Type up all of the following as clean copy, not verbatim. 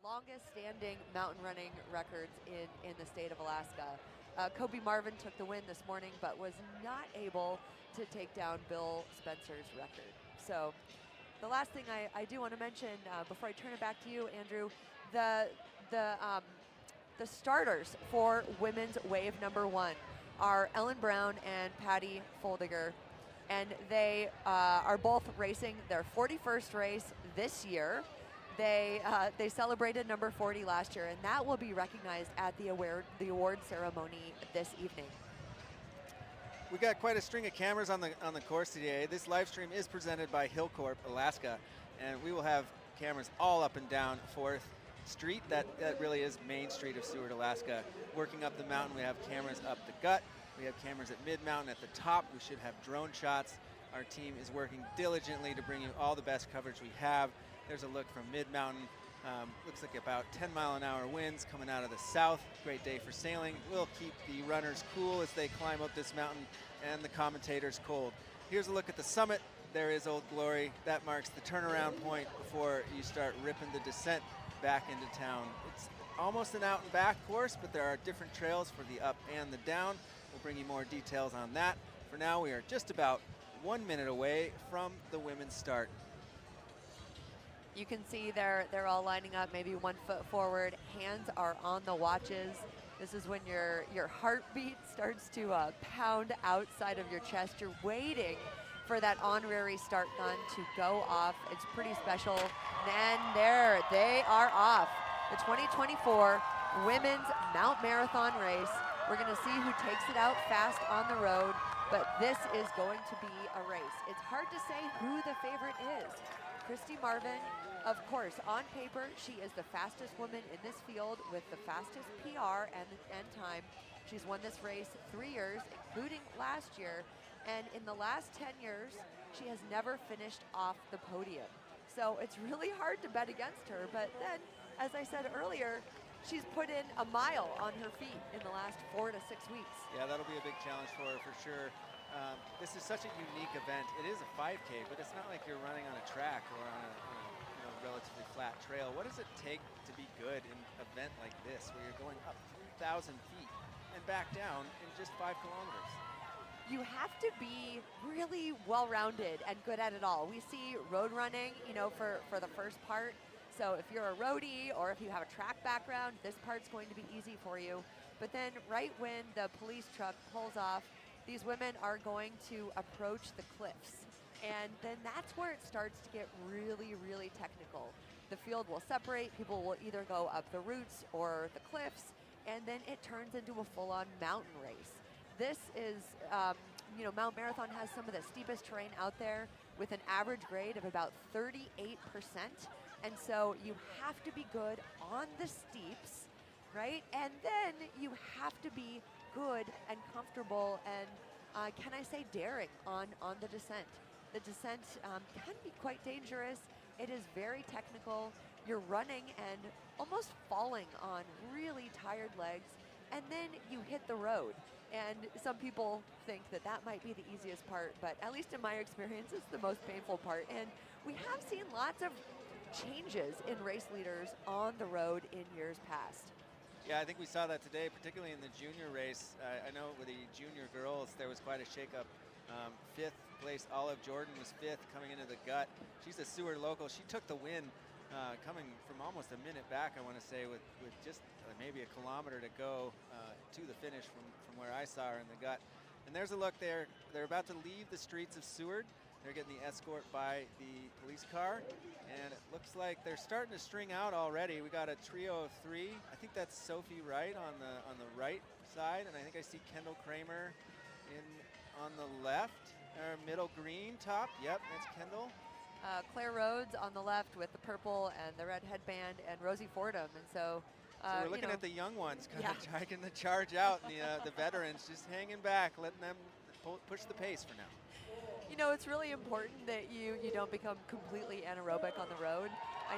longest standing mountain running records in the state of Alaska. Kobe Marvin took the win this morning, but was not able to take down Bill Spencer's record. So the last thing I do want to mention before I turn it back to you, Andrew, the the the starters for women's wave number one are Ellen Brown and Patty Foldiger, and they are both racing their 41st race this year. They celebrated number 40 last year, and that will be recognized at the award ceremony this evening. We got quite a string of cameras on the course today. This live stream is presented by Hillcorp Alaska, and we will have cameras all up and down 4th Street. That really is Main Street of Seward, Alaska. Working up the mountain, we have cameras up the gut. We have cameras at mid-mountain at the top. We should have drone shots. Our team is working diligently to bring you all the best coverage we have. There's a look from mid-mountain. Looks like about 10-mile-an-hour winds coming out of the south. Great day for sailing. We'll keep the runners cool as they climb up this mountain and the commentators cold. Here's a look at the summit. There is Old Glory. That marks the turnaround point before you start ripping the descent back into town. It's almost an out and back course, but there are different trails for the up and the down. We'll bring you more details on that. For now, we are just about 1 minute away from the women's start. You can see they're all lining up, maybe 1 foot forward. Hands are on the watches. This is when your heartbeat starts to pound outside of your chest. You're waiting for that honorary start gun to go off. It's pretty special. And there they are off. The 2024 Women's Mount Marathon race. We're going to see who takes it out fast on the road, but this is going to be a race. It's hard to say who the favorite is. Christy Marvin, of course, on paper, she is the fastest woman in this field with the fastest PR and time. She's won this race 3 years, including last year, and in the last 10 years, she has never finished off the podium. So it's really hard to bet against her, but then, as I said earlier, she's put in a mile on her feet in the last 4 to 6 weeks. Yeah, that'll be a big challenge for her for sure. This is such a unique event. It is a 5K, but it's not like you're running on a track or on a relatively flat trail. What does it take to be good in an event like this, where you're going up 3,000 feet and back down in just 5 kilometers? You have to be really well-rounded and good at it all. We see road running, for the first part. So if you're a roadie or if you have a track background, this part's going to be easy for you. But then right when the police truck pulls off, these women are going to approach the cliffs. And then that's where it starts to get really, really technical. The field will separate. People will either go up the routes or the cliffs, and then it turns into a full-on mountain race. This is, Mount Marathon has some of the steepest terrain out there with an average grade of about 38%. And so you have to be good on the steeps, right? And then you have to be good and comfortable and, can I say, daring on the descent. The descent can be quite dangerous. It is very technical. You're running and almost falling on really tired legs, and then you hit the road. And some people think that might be the easiest part, but at least in my experience, it's the most painful part. And we have seen lots of changes in race leaders on the road in years past. Yeah, I think we saw that today, particularly in the junior race. I know with the junior girls, there was quite a shakeup. 5th place Olive Jordan was 5th coming into the gut. She's a Seward local. She took the win coming from almost a minute back, I want to say, with just maybe a kilometer to go to the finish from where I saw her in the gut. And there's a look there. They're about to leave the streets of Seward. They're getting the escort by the police car, and it looks like they're starting to string out already. We got a trio of 3. I think that's Sophie Wright on the right side, and I think I see Kendall Kramer on the left, middle green top. Yep, that's Kendall. Claire Rhodes on the left with the purple and the red headband, and Rosie Fordham. And so we're looking at the young ones kind of taking the charge out, and the veterans just hanging back, letting them push the pace for now. It's really important that you don't become completely anaerobic on the road. I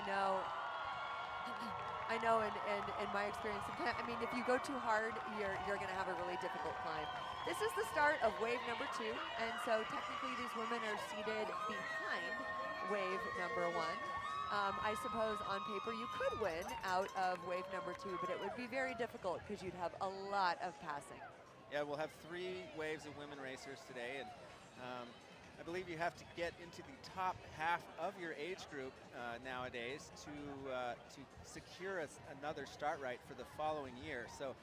know in my experience, sometimes, if you go too hard, you're going to have a really difficult climb. This is the start of wave number 2, and so technically these women are seated behind wave number 1. I suppose on paper you could win out of wave number 2, but it would be very difficult because you'd have a lot of passing. Yeah, we'll have 3 waves of women racers today, and I believe you have to get into the top half of your age group nowadays to secure another start right for the following year. So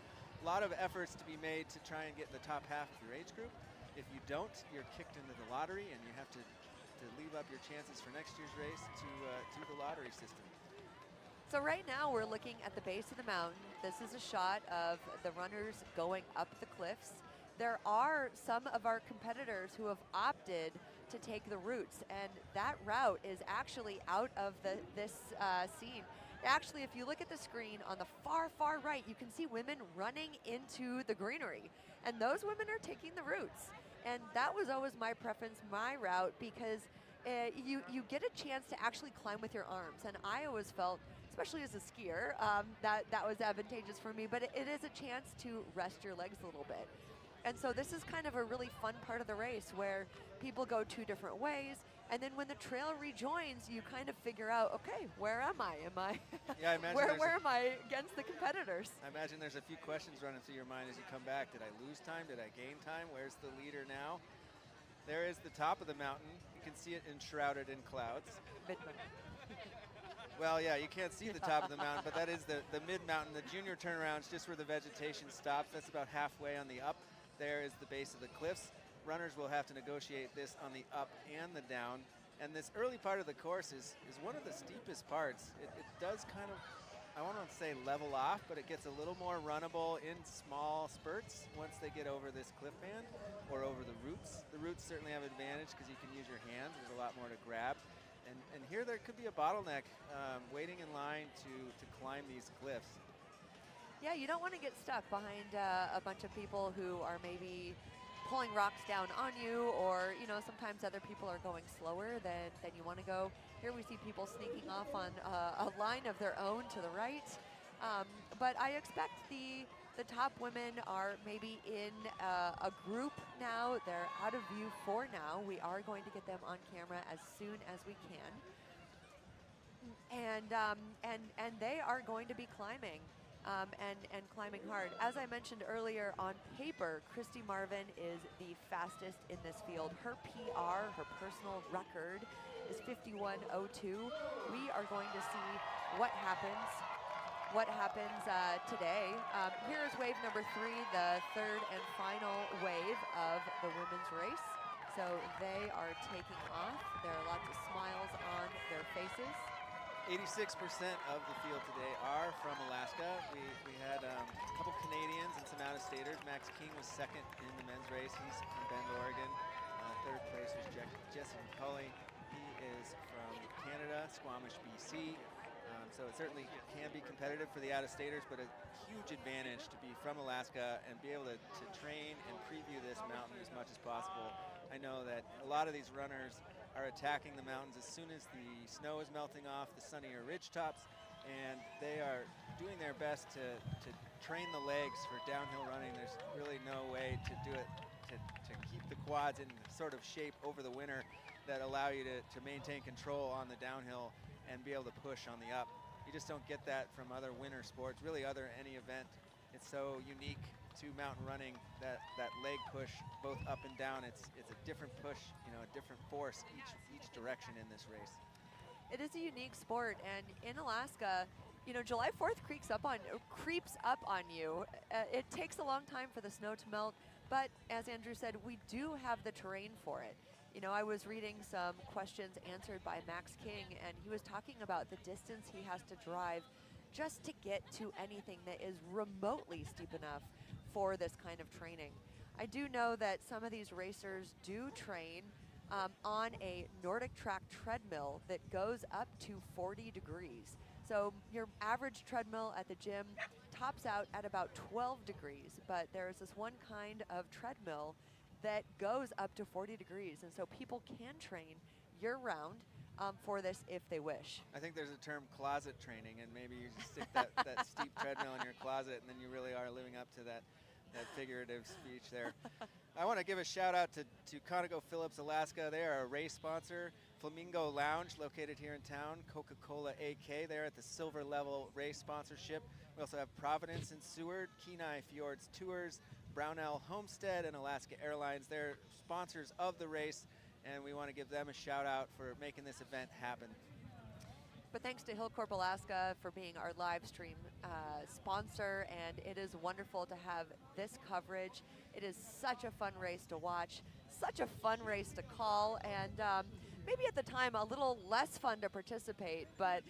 a lot of efforts to be made to try and get in the top half of your age group. If you don't, you're kicked into the lottery, and you have to leave up your chances for next year's race to the lottery system. So right now we're looking at the base of the mountain. This is a shot of the runners going up the cliffs. There are some of our competitors who have opted to take the routes, and that route is actually out of this scene. Actually, if you look at the screen on the far right, you can see women running into the greenery, and those women are taking the routes. And that was always my preference, my route, because you get a chance to actually climb with your arms, and I always felt, especially as a skier, that was advantageous for me, but it is a chance to rest your legs a little bit. And so this is kind of a really fun part of the race where people go 2 different ways, and then when the trail rejoins, you kind of figure out, okay, where am I? Yeah, I imagine where am I against the competitors? I imagine there's a few questions running through your mind as you come back. Did I lose time? Did I gain time? Where's the leader now? There is the top of the mountain. You can see it enshrouded in clouds. Well, yeah, you can't see the top of the mountain, but that is the mid-mountain. The junior turnaround's just where the vegetation stops. That's about halfway on the up. There is the base of the cliffs. Runners will have to negotiate this on the up and the down. And this early part of the course is one of the steepest parts. It does kind of, I won't say level off, but it gets a little more runnable in small spurts once they get over this cliff band or over the roots. The roots certainly have advantage because you can use your hands. There's a lot more to grab. And here there could be a bottleneck waiting in line to climb these cliffs. Yeah, you don't want to get stuck behind a bunch of people who are maybe pulling rocks down on you, or sometimes other people are going slower than you want to go. Here we see people sneaking off on a line of their own to the right. But I expect the top women are maybe in a group now. They're out of view for now. We are going to get them on camera as soon as we can. And they are going to be climbing. And climbing hard. As I mentioned earlier, on paper, Christy Marvin is the fastest in this field. Her PR, her personal record, is 51:02. We are going to see what happens today. Here is wave number 3, the third and final wave of the women's race. So they are taking off. There are lots of smiles on their faces. 86% of the field today are from Alaska. We had a couple Canadians and some out-of-staters. Max King was second in the men's race. He's from Bend, Oregon. Third place was Jesse McCulley. He is from Canada, Squamish, BC. So it certainly can be competitive for the out-of-staters, but a huge advantage to be from Alaska and be able to train and preview this mountain as much as possible. I know that a lot of these runners are attacking the mountains as soon as the snow is melting off the sunnier ridge tops, and they are doing their best to train the legs for downhill running. There's really no way to do it to keep the quads in sort of shape over the winter that allow you to maintain control on the downhill and be able to push on the up. You just don't get that from other winter sports, really any event. It's so unique to mountain running, that leg push both up and down. It's a different push, a different force each direction in this race. It is a unique sport, and in Alaska, July 4th creeps up on you. It takes a long time for the snow to melt, but as Andrew said, we do have the terrain for it. I was reading some questions answered by Max King, and he was talking about the distance he has to drive just to get to anything that is remotely steep enough for this kind of training. I do know that some of these racers do train on a Nordic track treadmill that goes up to 40 degrees. So your average treadmill at the gym tops out at about 12 degrees, but there's this one kind of treadmill that goes up to 40 degrees, and so people can train year-round for this if they wish. I think there's a term, closet training, and maybe you just stick that steep treadmill in your closet, and then you really are living up to that figurative speech there. I want to give a shout out to ConocoPhillips Alaska. They are a race sponsor Flamingo Lounge, located here in town. Coca-Cola AK there at the silver level race sponsorship. We also have Providence and Seward, Kenai Fjords Tours, Brownell Homestead, and Alaska Airlines. They're sponsors of the race, and we want to give them a shout out for making this event happen. But thanks to Hillcorp Alaska for being our live stream sponsor, and it is wonderful to have this coverage. It is such a fun race to watch, such a fun race to call, and maybe at the time a little less fun to participate, but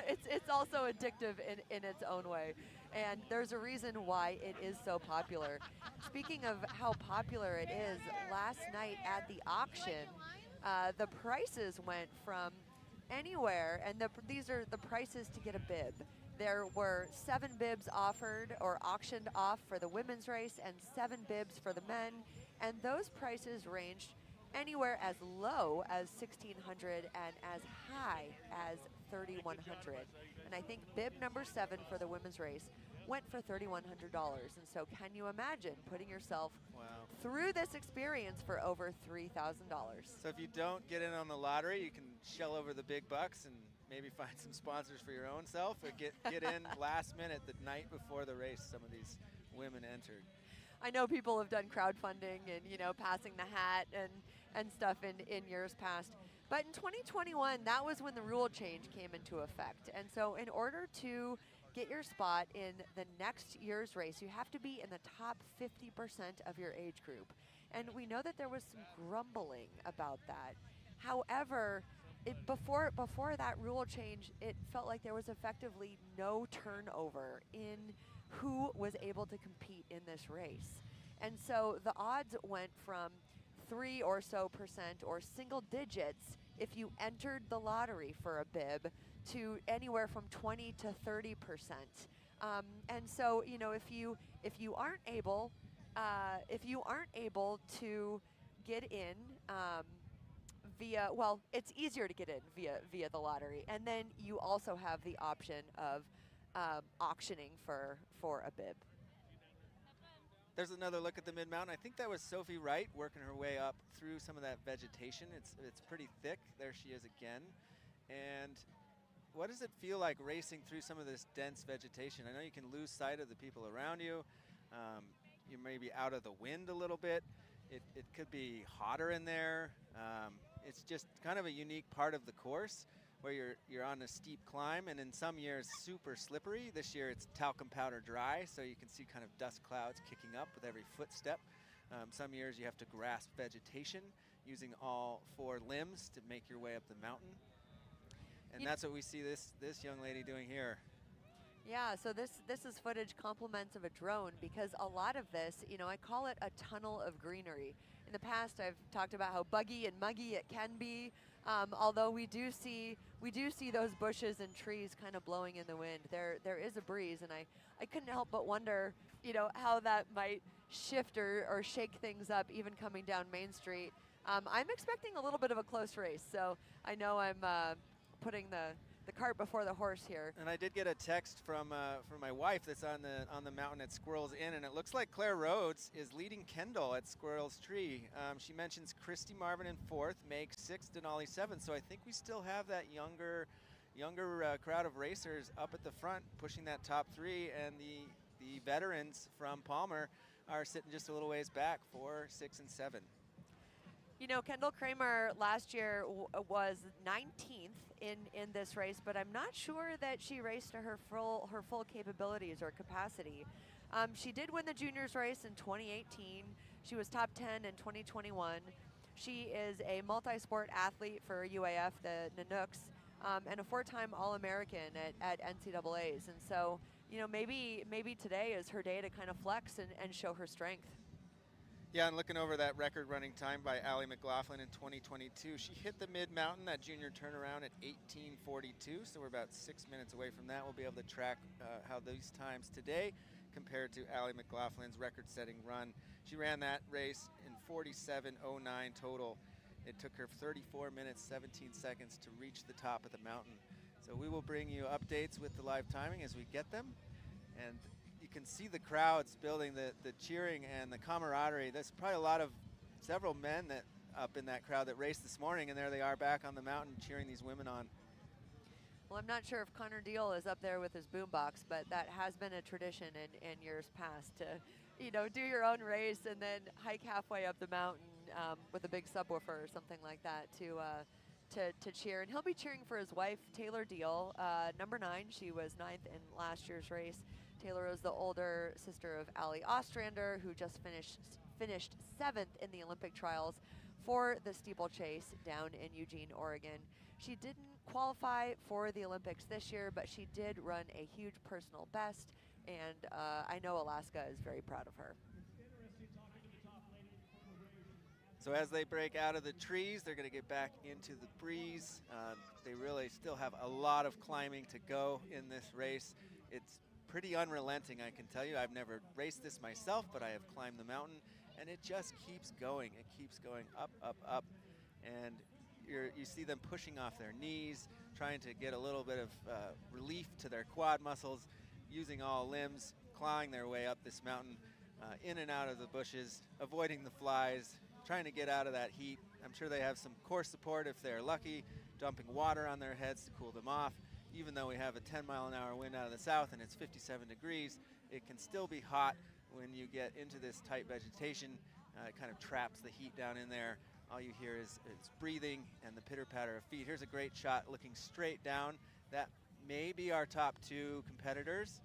it's also addictive in its own way. And there's a reason why it is so popular. Speaking of how popular it is, last night at the auction, the prices went from anywhere, and these are the prices to get a bib. There were 7 bibs offered or auctioned off for the women's race and 7 bibs for the men, and those prices ranged anywhere as low as $1,600 and as high as $3,100. And I think bib number 7 for the women's race went for $3,100. And so can you imagine putting yourself through this experience for over $3,000? So if you don't get in on the lottery, you can shell over the big bucks and maybe find some sponsors for your own self, or get in last minute the night before the race. Some of these women entered. I know people have done crowdfunding and, you know, passing the hat and stuff in years past. But in 2021, that was when the rule change came into effect. And so in order to get your spot in the next year's race, you have to be in the top 50% of your age group. And we know that there was some grumbling about that. However, before that rule change, it felt like there was effectively no turnover in who was able to compete in this race. And so the odds went from 3 or so % or single digits if you entered the lottery for a bib to anywhere from 20 to 30%. And so, you know, if you aren't able to get in via, well, it's easier to get in via the lottery, and then you also have the option of auctioning for a bib. There's another look at the mid-mountain. I think that was Sophie Wright working her way up through some of that vegetation. It's pretty thick. There she is again. And what does it feel like racing through some of this dense vegetation? I know you can lose sight of the people around you. You may be out of the wind a little bit. It could be hotter in there. It's just kind of a unique part of the course where you're on a steep climb, and in some years super slippery. This year it's talcum powder dry, so you can see kind of dust clouds kicking up with every footstep. Some years you have to grasp vegetation using all 4 limbs to make your way up the mountain. And that's what we see this young lady doing here. Yeah, so this is footage compliments of a drone, because a lot of this, you know, I call it a tunnel of greenery. In the past, I've talked about how buggy and muggy it can be, although we do see those bushes and trees kind of blowing in the wind. There is a breeze, and I couldn't help but wonder, you know, how that might shift or shake things up, even coming down Main Street. I'm expecting a little bit of a close race, so I know I'm putting the cart before the horse here. And I did get a text from my wife that's on the mountain at Squirrels Inn, and it looks like Claire Rhodes is leading Kendall at Squirrels Tree. She mentions Christy Marvin in 4th, Meg 6th, Denali 7th. So I think we still have that younger crowd of racers up at the front pushing that top 3, and the veterans from Palmer are sitting just a little ways back, 4, 6, and 7. You know, Kendall Kramer last year was 19th in this race, but I'm not sure that she raced to her full capabilities or capacity. She did win the juniors race in 2018. She was top 10 in 2021. She is a multi-sport athlete for UAF, the Nanooks, and a 4-time All-American at NCAAs. And so, you know, maybe today is her day to kind of flex and show her strength. Yeah, and looking over that record running time by Allie McLaughlin in 2022, she hit the mid-mountain, that junior turnaround at 18:42, so we're about 6 minutes away from that. We'll be able to track how these times today compared to Allie McLaughlin's record-setting run. She ran that race in 47:09 total. It took her 34 minutes, 17 seconds to reach the top of the mountain. So we will bring you updates with the live timing as we get them. And you can see the crowds building, the cheering and the camaraderie. There's probably several men that up in that crowd that raced this morning, and there they are back on the mountain cheering these women on. Well, I'm not sure if Connor Deal is up there with his boombox, but that has been a tradition in years past to, do your own race and then hike halfway up the mountain with a big subwoofer or something like that to cheer. And he'll be cheering for his wife, Taylor Deal, number 9. She was 9th in last year's race. Taylor is the older sister of Allie Ostrander, who just finished 7th in the Olympic trials for the steeplechase down in Eugene, Oregon. She didn't qualify for the Olympics this year, but she did run a huge personal best, and I know Alaska is very proud of her. So as they break out of the trees, they're going to get back into the breeze. They really still have a lot of climbing to go in this race. It's pretty unrelenting, I can tell you. I've never raced this myself, but I have climbed the mountain, and it just keeps going. It keeps going up, up, up, and you see them pushing off their knees, trying to get a little bit of relief to their quad muscles, using all limbs, clawing their way up this mountain, in and out of the bushes, avoiding the flies, trying to get out of that heat. I'm sure they have some course support if they're lucky, dumping water on their heads to cool them off. Even though we have a 10-mile-an-hour wind out of the south and it's 57 degrees, it can still be hot when you get into this tight vegetation. It kind of traps the heat down in there. All you hear is breathing and the pitter-patter of feet. Here's a great shot looking straight down. That may be our top 2 competitors.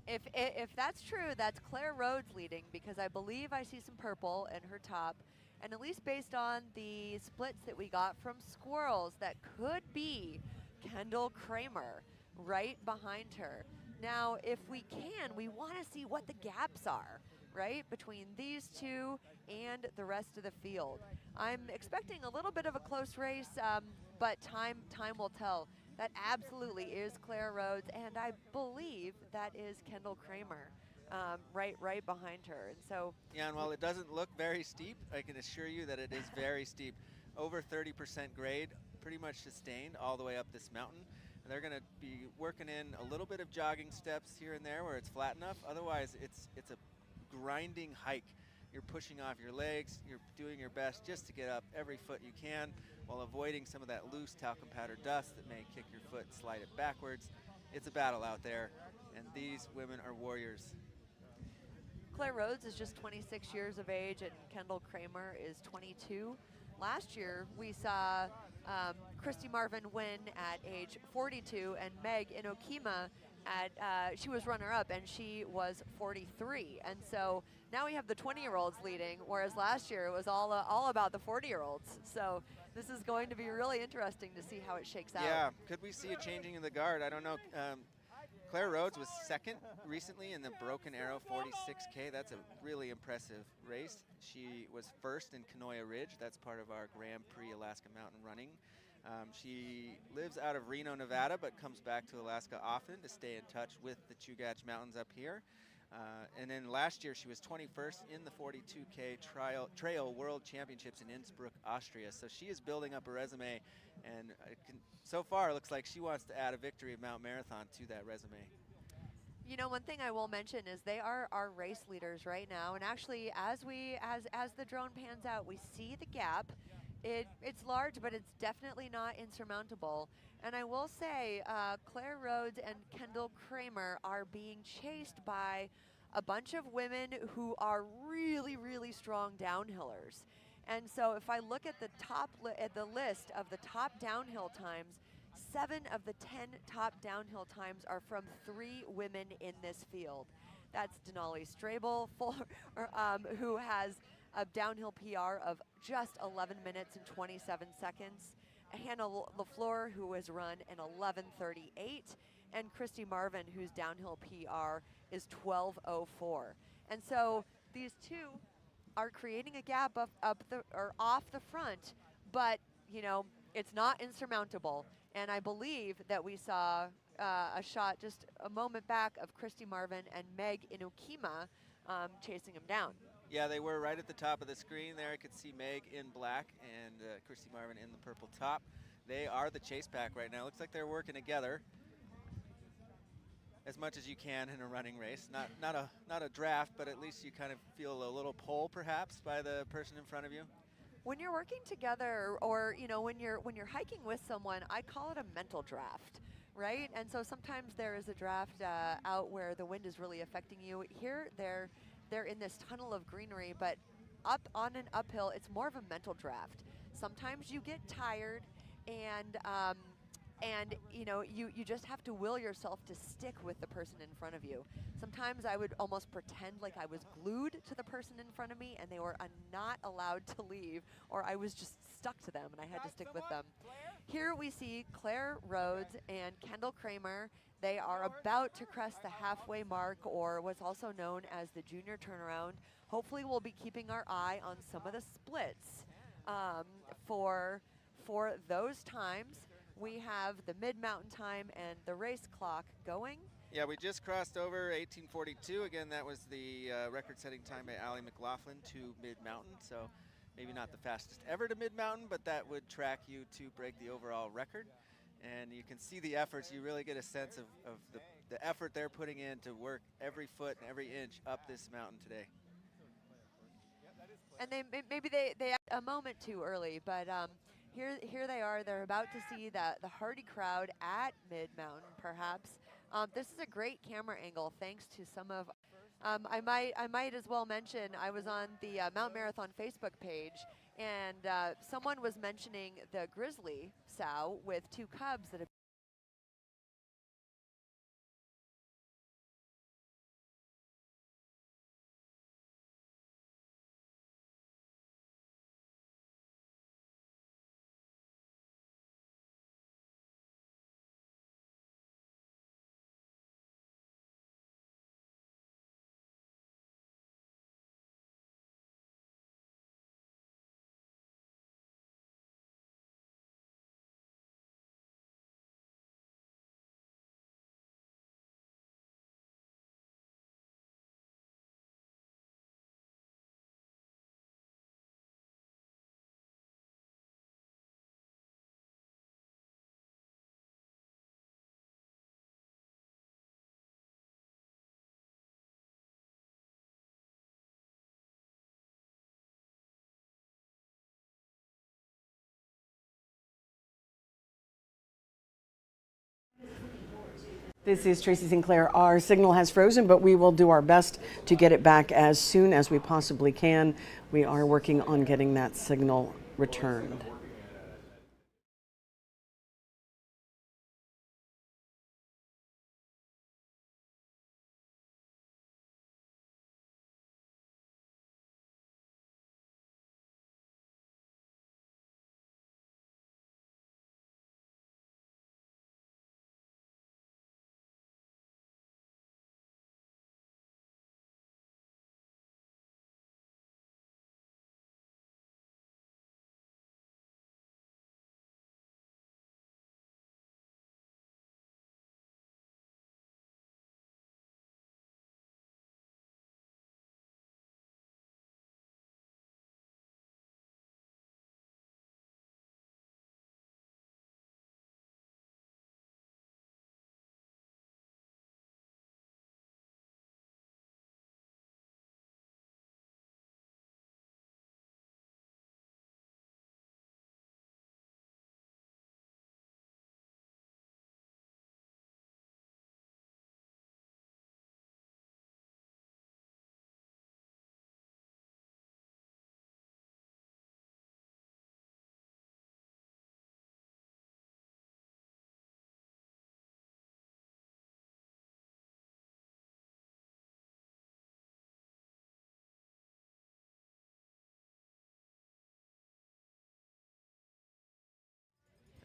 If that's true, that's Claire Rhodes leading, because I believe I see some purple in her top. And at least based on the splits that we got from squirrels, that could be Kendall Kramer right behind her. Now, if we can, we want to see what the gaps are, right, between these two and the rest of the field. I'm expecting a little bit of a close race, but time will tell. That absolutely is Claire Rhodes, and I believe that is Kendall Kramer right behind her. And so, yeah, and while it doesn't look very steep, I can assure you that it is very steep. Over 30% grade, pretty much sustained all the way up this mountain. And they're going to be working in a little bit of jogging steps here and there where it's flat enough. Otherwise, it's a grinding hike. You're pushing off your legs, you're doing your best just to get up every foot you can while avoiding some of that loose talcum powder dust that may kick your foot and slide it backwards. It's a battle out there, and these women are warriors. Claire Rhodes is just 26 years of age, and Kendall Kramer is 22. Last year, we saw Christy Marvin win at age 42, and Meg Inokima she was runner-up, and she was 43. And so now we have the 20-year-olds leading, whereas last year it was all about the 40-year-olds. So this is going to be really interesting to see how it shakes out. Yeah, could we see a changing of the guard? I don't know. Claire Rhodes was 2nd recently in the Broken Arrow 46K. That's a really impressive race. She was 1st in Canoia Ridge. That's part of our Grand Prix Alaska Mountain Running. She lives out of Reno, Nevada, but comes back to Alaska often to stay in touch with the Chugach Mountains up here. And then last year she was 21st in the 42K Trail World Championships in Innsbruck, Austria. So she is building up a resume, and so far it looks like she wants to add a victory of Mount Marathon to that resume. You know, one thing I will mention is they are our race leaders right now, and actually as the drone pans out, we see the gap. It's large, but it's definitely not insurmountable. And I will say, Claire Rhodes and Kendall Kramer are being chased by a bunch of women who are really, really strong downhillers. And so if I look at the list of the top downhill times, 7 of the 10 top downhill times are from 3 women in this field. That's Denali Strabel, who has a downhill PR of just 11 minutes and 27 seconds. Hannah LaFleur, who has run in 11:38, and Christy Marvin, whose downhill PR is 12:04. And so these two are creating a gap off the front, but you know, it's not insurmountable. And I believe that we saw a shot just a moment back of Christy Marvin and Meg Inokima chasing him down. Yeah, they were right at the top of the screen there. I could see Meg in black and Christy Marvin in the purple top. They are the chase pack right now. Looks like they're working together as much as you can in a running race. Not a draft, but at least you kind of feel a little pull perhaps by the person in front of you. When you're working together, or when you're hiking with someone, I call it a mental draft, right? And so sometimes there is a draft out where the wind is really affecting you. Here, they're in this tunnel of greenery, but up on an uphill, it's more of a mental draft. Sometimes you get tired, and you just have to will yourself to stick with the person in front of you. Sometimes I would almost pretend like I was glued to the person in front of me and they were not allowed to leave, or I was just stuck to them and I had to stick with them. Here we see Claire Rhodes and Kendall Kramer. They are about to crest the halfway mark, or what's also known as the junior turnaround. Hopefully we'll be keeping our eye on some of the splits for those times. We have the mid-mountain time and the race clock going. Yeah, we just crossed over 18:42. Again, that was the record-setting time by Allie McLaughlin to mid-mountain. So maybe not the fastest ever to mid-mountain, but that would track you to break the overall record. And you can see the efforts. You really get a sense of the effort they're putting in to work every foot and every inch up this mountain today. And maybe they a moment too early, but here they are. They're about to see the Hardy crowd at mid-mountain, perhaps. This is a great camera angle, thanks to some of. I might as well mention I was on the Mount Marathon Facebook page, and someone was mentioning the grizzly sow with two cubs that have. This is Tracy Sinclair. Our signal has frozen, but we will do our best to get it back as soon as we possibly can. We are working on getting that signal returned.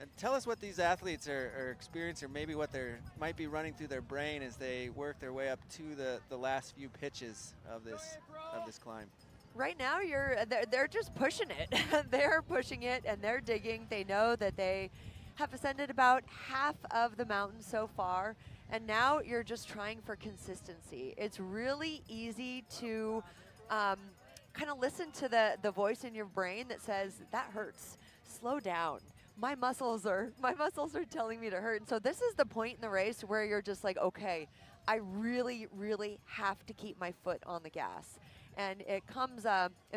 And tell us what these athletes are experiencing, or maybe what they might be running through their brain as they work their way up to the last few pitches of this climb. Right now, they're just pushing it. They're pushing it and they're digging. They know that they have ascended about half of the mountain so far, and now you're just trying for consistency. It's really easy to kind of listen to the voice in your brain that says, that hurts, slow down. My muscles are telling me to hurt. And so this is the point in the race where you're just like, okay, I really, really have to keep my foot on the gas. and it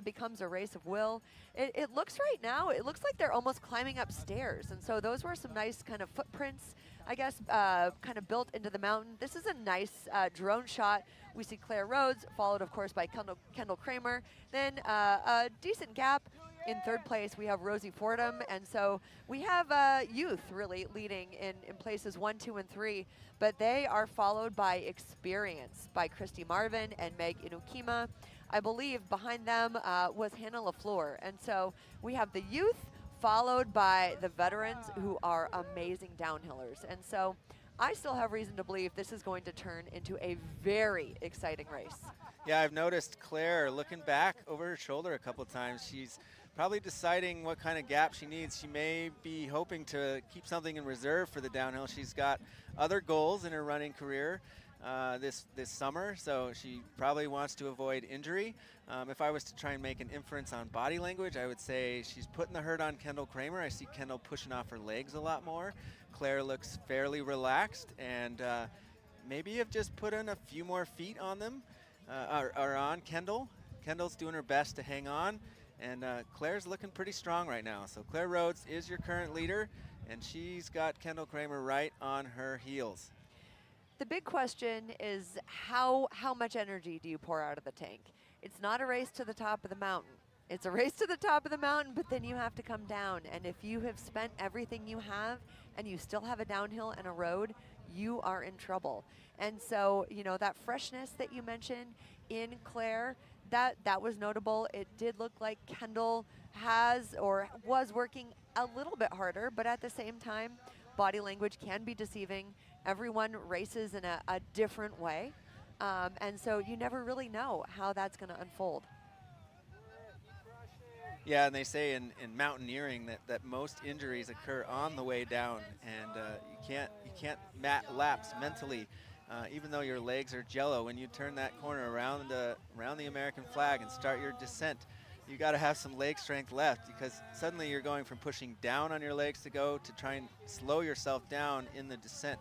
becomes a race of will. It looks right now, it looks like they're almost climbing up stairs, and so those were some nice kind of footprints, I guess, kind of built into the mountain. This is a nice drone shot. We see Claire Rhodes, followed, of course, by Kendall Kramer. Then a decent gap. In third place, we have Rosie Fordham, and so we have youth really leading in places 1, 2, and 3, but they are followed by experience by Christy Marvin and Meg Inukima. I believe behind them was Hannah LaFleur, and so we have the youth followed by the veterans who are amazing downhillers, and so I still have reason to believe this is going to turn into a very exciting race. Yeah, I've noticed Claire looking back over her shoulder a couple of times. She's probably deciding what kind of gap she needs. She may be hoping to keep something in reserve for the downhill. She's got other goals in her running career this summer, so she probably wants to avoid injury. If I was to try and make an inference on body language, I would say she's putting the hurt on Kendall Kramer. I see Kendall pushing off her legs a lot more. Claire looks fairly relaxed, and maybe have just put in a few more feet on them, or on Kendall. Kendall's doing her best to hang on, and Claire's looking pretty strong right now. So Claire Rhodes is your current leader, and she's got Kendall Kramer right on her heels. The big question is how much energy do you pour out of the tank? It's not a race to the top of the mountain. It's a race to the top of the mountain, but then you have to come down. And if you have spent everything you have and you still have a downhill and a road, you are in trouble. And so, you know, that freshness that you mentioned in Claire, that was notable. It did look like Kendall has or was working a little bit harder, but at the same time, body language can be deceiving. Everyone races in a different way. And so you never really know how that's going to unfold. Yeah, and they say in mountaineering that most injuries occur on the way down, and you can't lapse mentally, even though your legs are jello. When you turn that corner around the American flag and start your descent, you got to have some leg strength left, because suddenly you're going from pushing down on your legs to go to try and slow yourself down in the descent.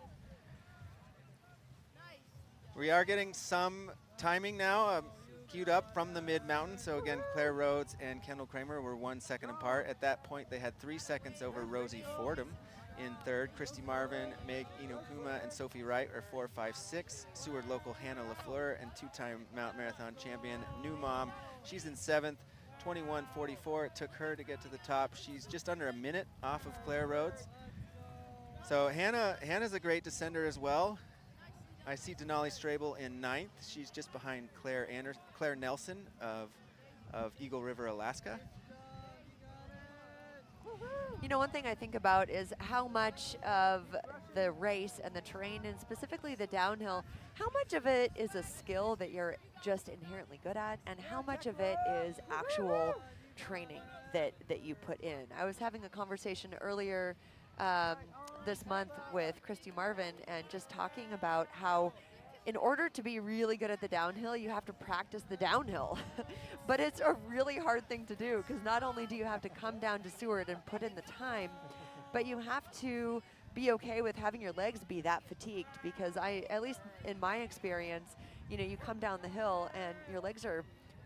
We are getting some timing now. Queued up from the mid-mountain. So again, Claire Rhodes and Kendall Kramer were 1 second apart. At that point, they had 3 seconds over Rosie Fordham in third. Christy Marvin, Meg Inukuma, and Sophie Wright are 4, 5, 6. Seward local Hannah LaFleur and two-time Mountain Marathon champion, new mom. She's in seventh, 21:44. It took her to get to the top. She's just under a minute off of Claire Rhodes. So Hannah's a great descender as well. I see Denali Strable in ninth. She's just behind Claire Nelson of Eagle River, Alaska. You know, one thing I think about is how much of the race and the terrain, and specifically the downhill, how much of it is a skill that you're just inherently good at, and how much of it is actual training that you put in. I was having a conversation earlier this month with Christy Marvin, and just talking about how in order to be really good at the downhill, you have to practice the downhill. But it's a really hard thing to do, because not only do you have to come down to Seward and put in the time, but you have to be okay with having your legs be that fatigued, because at least in my experience, you know, you come down the hill and your legs are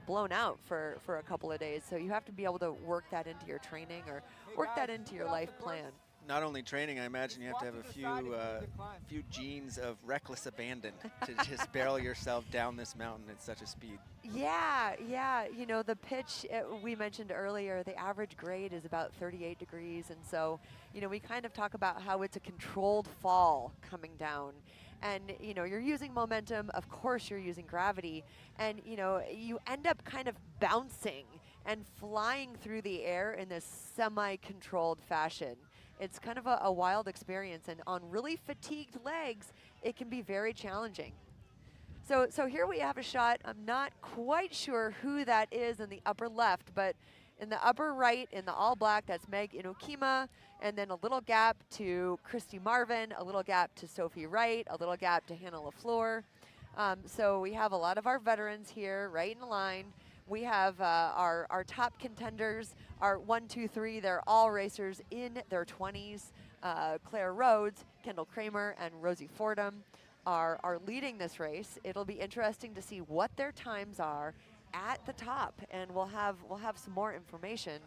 blown out for a couple of days. So you have to be able to work that into your training or work that into your life plan. Not only training, I imagine you have to have a few genes of reckless abandon to just barrel yourself down this mountain at such a speed. Yeah. You know, the pitch we mentioned earlier, the average grade is about 38 degrees. And so, you know, we kind of talk about how it's a controlled fall coming down. And, you know, you're using momentum. Of course, you're using gravity. And, you know, you end up kind of bouncing and flying through the air in this semi-controlled fashion. It's kind of a wild experience, and on really fatigued legs, it can be very challenging. So here we have a shot. I'm not quite sure who that is in the upper left, but in the upper right, in the all black, that's Meg Inukima, and then a little gap to Christy Marvin, a little gap to Sophie Wright, a little gap to Hannah LaFleur. So we have a lot of our veterans here right in line. We have our top contenders, our 1, 2, 3, they're all racers in their 20s. Claire Rhodes, Kendall Kramer, and Rosie Fordham are leading this race. It'll be interesting to see what their times are at the top, and we'll have some more information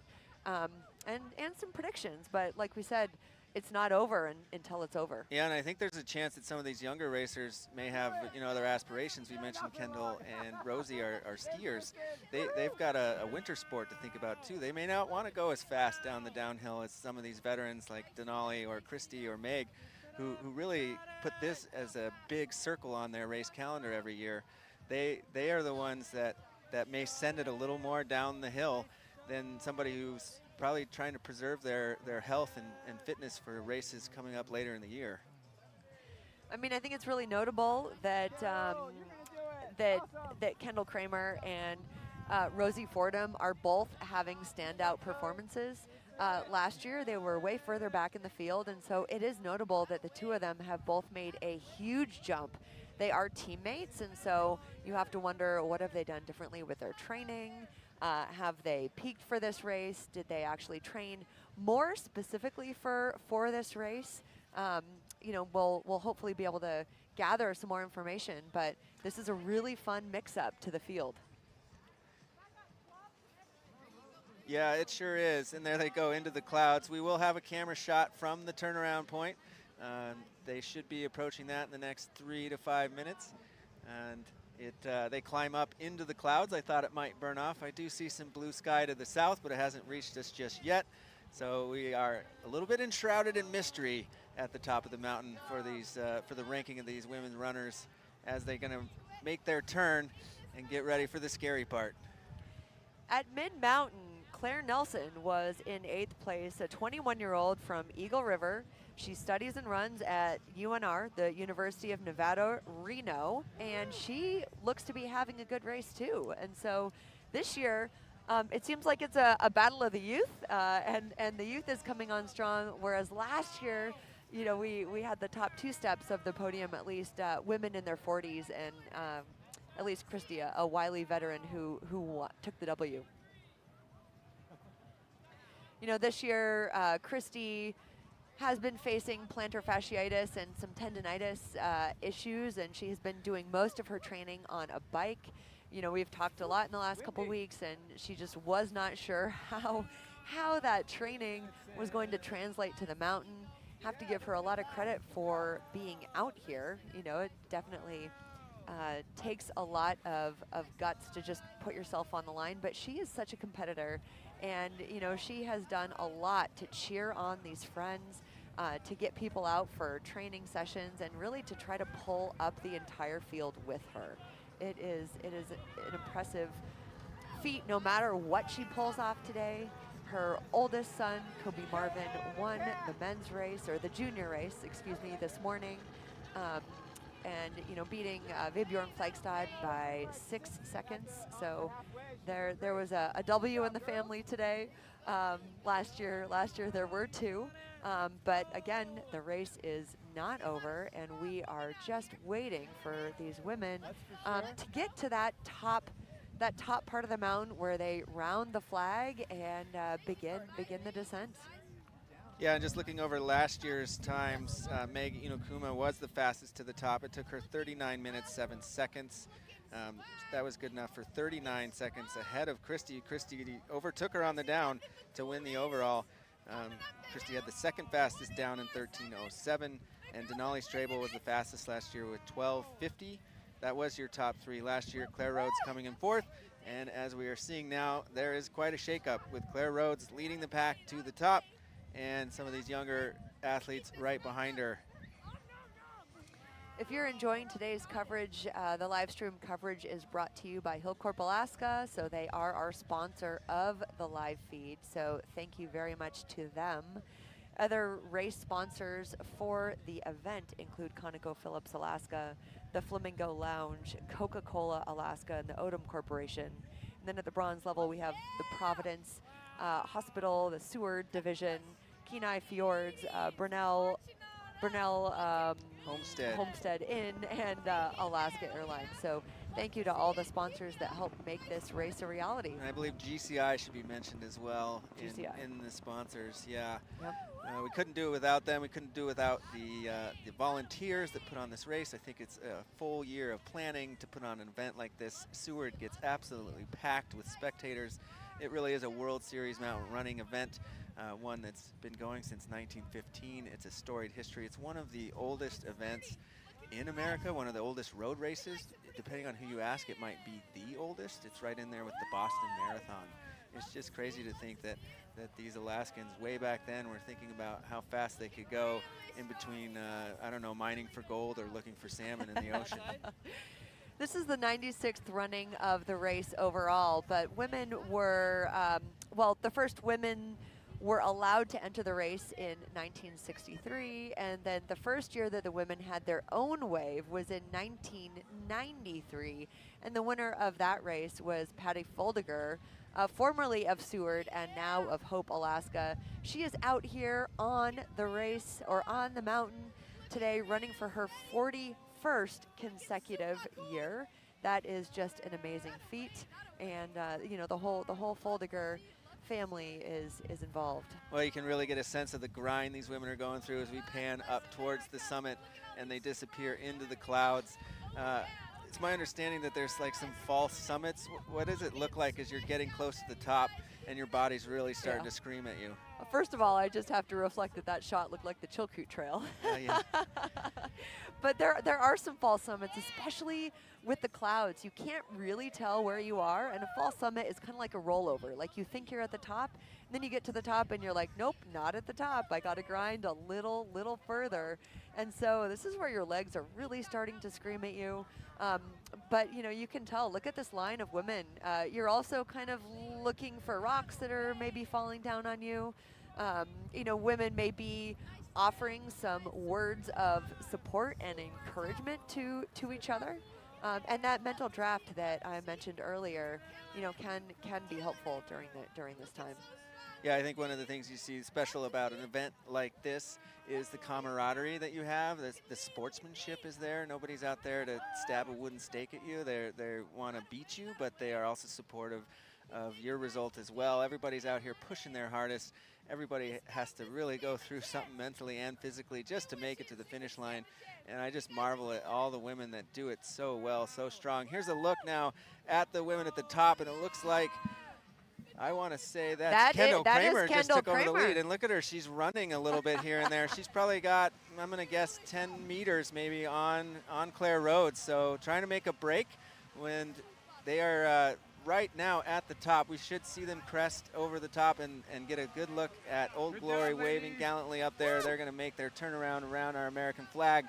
and some predictions. But like we said, it's not over until it's over. Yeah, and I think there's a chance that some of these younger racers may have, other aspirations. We mentioned Kendall and Rosie are skiers. They've got a winter sport to think about too. They may not want to go as fast down the downhill as some of these veterans like Denali or Christy or Meg, who really put this as a big circle on their race calendar every year. They are the ones that may send it a little more down the hill than somebody who's probably trying to preserve their health and fitness for races coming up later in the year. I mean, I think it's really notable that that Kendall Kramer and Rosie Fordham are both having standout performances. Last year, they were way further back in the field, and so it is notable that the two of them have both made a huge jump. They are teammates, and so you have to wonder, what have they done differently with their training? Have they peaked for this race? Did they actually train more specifically for this race? We'll hopefully be able to gather some more information, but this is a really fun mix-up to the field. Yeah, it sure is. And there they go into the clouds. We will have a camera shot from the turnaround point. They should be approaching that in the next 3 to 5 minutes. And they climb up into the clouds. I thought it might burn off. I do see some blue sky to the south, but it hasn't reached us just yet. So we are a little bit enshrouded in mystery at the top of the mountain for these for the ranking of these women runners as they're going to make their turn and get ready for the scary part. At mid-mountain, Claire Nelson was in 8th place, a 21-year-old from Eagle River. She studies and runs at UNR, the University of Nevada, Reno, and she looks to be having a good race too. And so this year, it seems like it's a battle of the youth, and the youth is coming on strong, whereas last year, we had the top 2 steps of the podium, at least women in their 40s, and at least Christy, a wily veteran who took the W. This year, Christy has been facing plantar fasciitis and some tendonitis issues, and she's been doing most of her training on a bike. We've talked a lot in the last couple weeks, and she just was not sure how that training was going to translate to the mountain. Have to give her a lot of credit for being out here. It definitely takes a lot of guts to just put yourself on the line, but she is such a competitor. And, she has done a lot to cheer on these friends, to get people out for training sessions, and really to try to pull up the entire field with her. It is an impressive feat no matter what she pulls off today. Her oldest son, Kobe Marvin, won the men's race, or the junior race, this morning. And beating Vibjorn Flagstad by 6 seconds. So there was a W in the family today. Last year there were 2. But again, the race is not over, and we are just waiting for these women to get to that top part of the mountain where they round the flag and begin the descent. Yeah, and just looking over last year's times, Meg Inokuma was the fastest to the top. It took her 39 minutes, 7 seconds. That was good enough for 39 seconds ahead of Christy. Christy overtook her on the down to win the overall. Christy had the second fastest down in 13:07, and Denali Strabel was the fastest last year with 12:50. That was your top 3 last year. Claire Rhodes coming in 4th, and as we are seeing now, there is quite a shakeup with Claire Rhodes leading the pack to the top, and some of these younger athletes right behind her. If you're enjoying today's coverage, the live stream coverage is brought to you by Hillcorp Alaska, so they are our sponsor of the live feed, so thank you very much to them. Other race sponsors for the event include ConocoPhillips Alaska, the Flamingo Lounge, Coca-Cola Alaska, and the Odom Corporation. And then at the bronze level, we have the Providence Hospital, the Seward Division, Kenai Fjords, Brunel Homestead Inn, and Alaska Airlines. So thank you to all the sponsors that help make this race a reality. And I believe GCI should be mentioned as well GCI. in the sponsors, yeah. Yep. We couldn't do it without them. We couldn't do it without the volunteers that put on this race. I think it's a full year of planning to put on an event like this. Seward gets absolutely packed with spectators. It really is a World Series mountain running event, one that's been going since 1915. It's a storied history. It's one of the oldest events in America, one of the oldest road races. Depending on who you ask, it might be the oldest. It's right in there with the Boston Marathon. It's just crazy to think that these Alaskans way back then were thinking about how fast they could go in between, I don't know, mining for gold or looking for salmon in the ocean. This is the 96th running of the race overall, but women were, well, the first women were allowed to enter the race in 1963, and then the first year that the women had their own wave was in 1993, and the winner of that race was Patty Foldiger, formerly of Seward and now of Hope, Alaska. She is out here on the race, or on the mountain today, running for her 41st consecutive year. That is just an amazing feat, and you know, the whole Foldiger family is involved. Well, you can really get a sense of the grind these women are going through as we pan up towards the summit and they disappear into the clouds. It's my understanding that there's like some false summits. What does it look like as you're getting close to the top and your body's really starting to scream at you? First of all, I just have to reflect that shot looked like the Chilkoot Trail. Yeah. But there are some false summits, especially with the clouds. You can't really tell where you are, and a false summit is kind of like a rollover. Like, you think you're at the top, and then you get to the top and you're like, nope, not at the top. I got to grind a little further. And so this is where your legs are really starting to scream at you. But, you know, you can tell. Look at this line of women. You're also kind of looking for rocks that are maybe falling down on you. You know, women may be offering some words of support and encouragement to each other. And that mental draft that I mentioned earlier, you know, can be helpful during this time. Yeah, I think one of the things you see special about an event like this is the camaraderie that you have. The sportsmanship is there. Nobody's out there to stab a wooden stake at you. They want to beat you, but they are also supportive of your result as well. Everybody's out here pushing their hardest. Everybody has to really go through something mentally and physically just to make it to the finish line. And I just marvel at all the women that do it so well, so strong. Here's a look now at the women at the top, and it looks like, I want to say that's Kendall Kramer just took over the lead. And look at her, she's running a little bit here and there. She's probably got, I'm going to guess, 10 meters maybe on Clare Road. So trying to make a break when they are right now at the top. We should see them crest over the top and get a good look at Old Glory waving gallantly up there. They're going to make their turnaround around our American flag.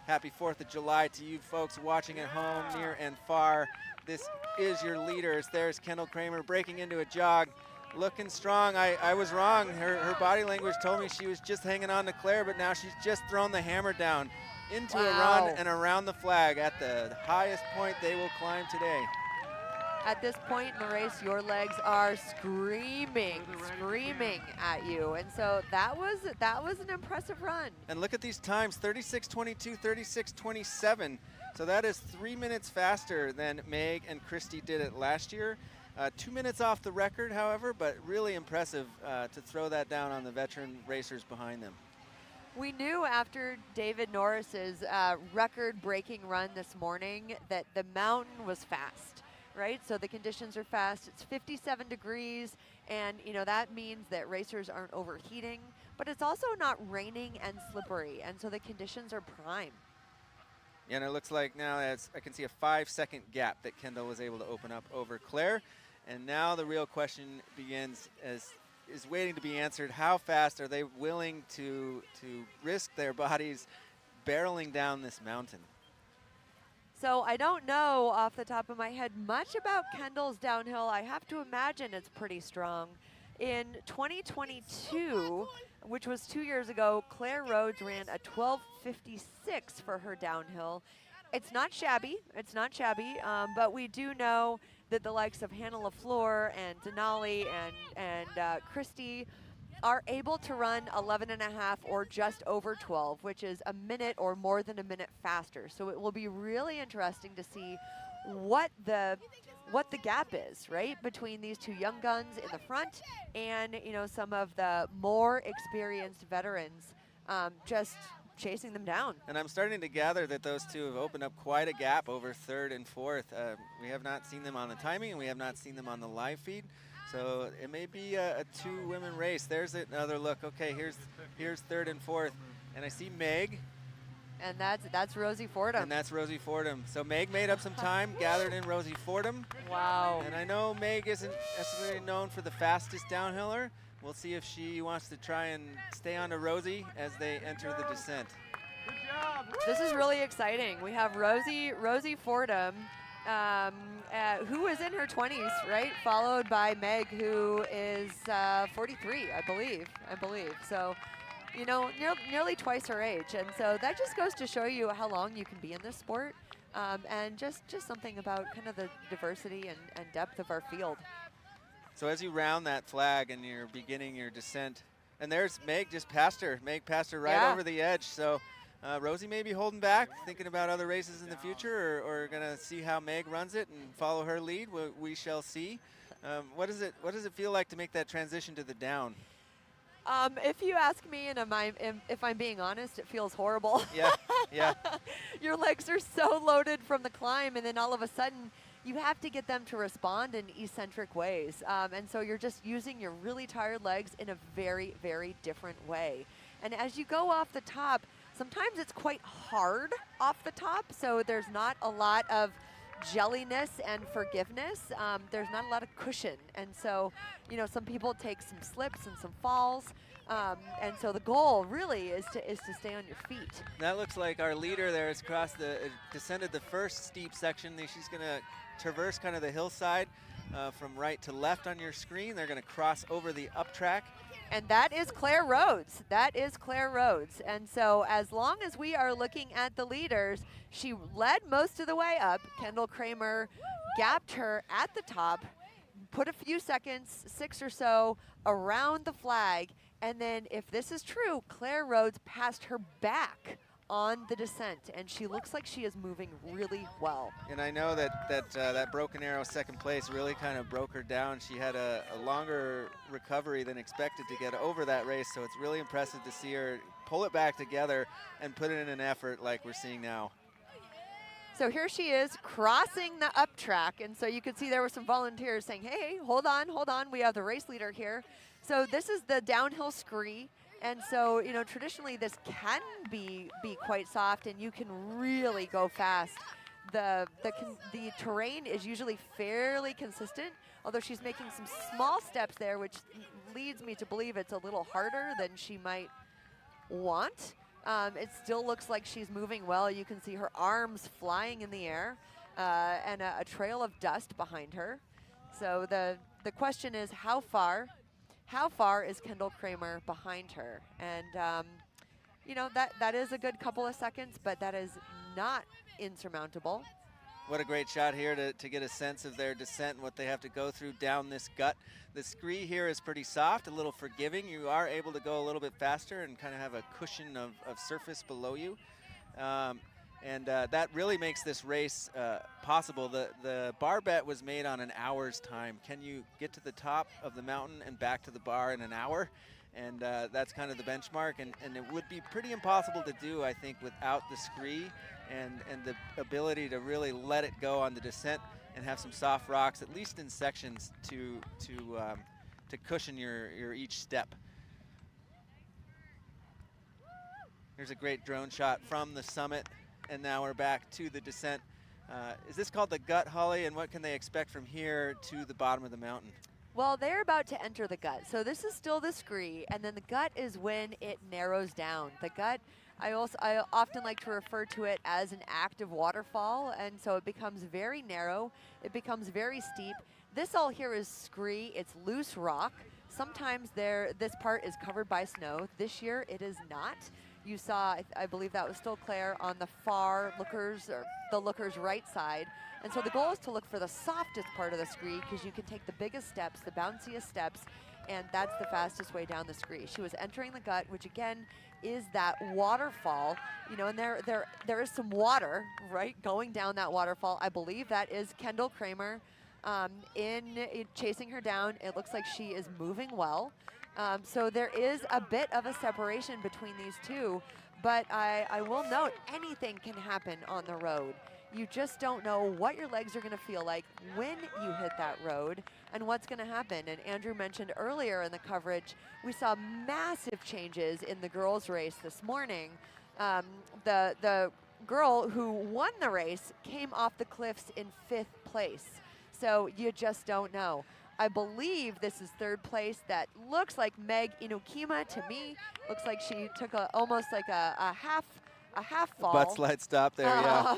Happy 4th of July to you folks watching at home, near and far. This is your leaders. There's Kendall Kramer breaking into a jog, looking strong. I was wrong. Her body language told me she was just hanging on to Claire, but now she's just thrown the hammer down into a run and around the flag at the highest point they will climb today. At this point in the race, your legs are screaming at you. And so that was an impressive run. And look at these times, 36:22, 36:27. So that is 3 minutes faster than Meg and Christy did it last year. 2 minutes off the record, however, but really impressive to throw that down on the veteran racers behind them. We knew after David Norris's record-breaking run this morning that the mountain was fast, right? So the conditions are fast. It's 57 degrees, and you know that means that racers aren't overheating, but it's also not raining and slippery, and so the conditions are prime. Yeah, and it looks like now I can see a 5-second gap that Kendall was able to open up over Claire. And now the real question begins, is waiting to be answered. How fast are they willing to risk their bodies barreling down this mountain? So I don't know off the top of my head much about Kendall's downhill. I have to imagine it's pretty strong. In 2022, which was 2 years ago, Claire Rhodes ran a 12:56 for her downhill. It's not shabby, but we do know that the likes of Hannah LaFleur and Denali and Christy are able to run 11.5 or just over 12, which is a minute or more than a minute faster. So it will be really interesting to see what the what the gap is, right, between these two young guns in the front and, you know, some of the more experienced veterans just chasing them down. And I'm starting to gather that those two have opened up quite a gap over third and fourth. We have not seen them on the timing, and we have not seen them on the live feed. So it may be a two-women race. There's another look. Okay, here's third and fourth. And I see Meg. And that's Rosie Fordham. And that's Rosie Fordham. So Meg made up some time, gathered in Rosie Fordham. Wow. And I know Meg isn't necessarily known for the fastest downhiller. We'll see if she wants to try and stay on to Rosie as they enter the descent. Good job. This is really exciting. We have Rosie Fordham, who is in her 20s, right? Followed by Meg, who is 43, I believe. So, you know, nearly twice her age. And so that just goes to show you how long you can be in this sport, and just something about kind of the diversity and depth of our field. So as you round that flag and you're beginning your descent, and there's Meg just passed her. Meg passed her right over the edge. So Rosie may be holding back, thinking about other races in the future, or going to see how Meg runs it and follow her lead. We shall see. What does it feel like to make that transition to the down? If you ask me, and if I'm being honest, it feels horrible. Yeah. Your legs are so loaded from the climb, and then all of a sudden, you have to get them to respond in eccentric ways. And so you're just using your really tired legs in a very, very different way. And as you go off the top, sometimes it's quite hard off the top, so there's not a lot of jelliness and forgiveness. There's not a lot of cushion. And so, you know, some people take some slips and some falls. And so the goal really is to stay on your feet. That looks like our leader there has descended the first steep section. She's going to traverse kind of the hillside from right to left on your screen. They're going to cross over the up track. And that is Claire Rhodes. That is Claire Rhodes. And so as long as we are looking at the leaders, she led most of the way up. Kendall Kramer gapped her at the top, put a few seconds, 6 or so, around the flag. And then if this is true, Claire Rhodes passed her back on the descent, and she looks like she is moving really well. And I know that Broken Arrow second place really kind of broke her down. She had a longer recovery than expected to get over that race, so it's really impressive to see her pull it back together and put it in an effort like we're seeing now. So here she is crossing the up track, and so you can see there were some volunteers saying, hey, hold on, we have the race leader here. So this is the downhill scree. And so, you know, traditionally this can be quite soft, and you can really go fast. The terrain is usually fairly consistent, although she's making some small steps there, which leads me to believe it's a little harder than she might want. It still looks like she's moving well. You can see her arms flying in the air, and a trail of dust behind her. So the question is, how far is Kendall Kramer behind her? And, you know, that is a good couple of seconds, but that is not insurmountable. What a great shot here to get a sense of their descent and what they have to go through down this gut. The scree here is pretty soft, a little forgiving. You are able to go a little bit faster and kind of have a cushion of surface below you. And that really makes this race possible. The bar bet was made on an hour's time. Can you get to the top of the mountain and back to the bar in an hour? And that's kind of the benchmark. And it would be pretty impossible to do, I think, without the scree and the ability to really let it go on the descent and have some soft rocks, at least in sections, to cushion your each step. Here's a great drone shot from the summit. And now we're back to the descent. Is this called the gut, Holly? And what can they expect from here to the bottom of the mountain? Well, they're about to enter the gut. So this is still the scree, and then the gut is when it narrows down. The gut, I often like to refer to it as an active waterfall, and so it becomes very narrow. It becomes very steep. This all here is scree. It's loose rock. Sometimes this part is covered by snow. This year it is not. You saw, I believe that was still Claire, on the far lookers, or the lookers right side. And so the goal is to look for the softest part of the scree, because you can take the biggest steps, the bounciest steps, and that's the fastest way down the scree. She was entering the gut, which again is that waterfall, you know, and there is some water, right, going down that waterfall. I believe that is Kendall Kramer, in chasing her down. It looks like she is moving well. So there is a bit of a separation between these two, but I will note anything can happen on the road. You just don't know what your legs are going to feel like when you hit that road and what's going to happen. And Andrew mentioned earlier in the coverage, we saw massive changes in the girls' race this morning. The girl who won the race came off the cliffs in 5th place. So you just don't know. I believe this is 3rd place. That looks like Meg Inokima to me. Looks like she took almost like a half fall. Butt slide stop there, yeah.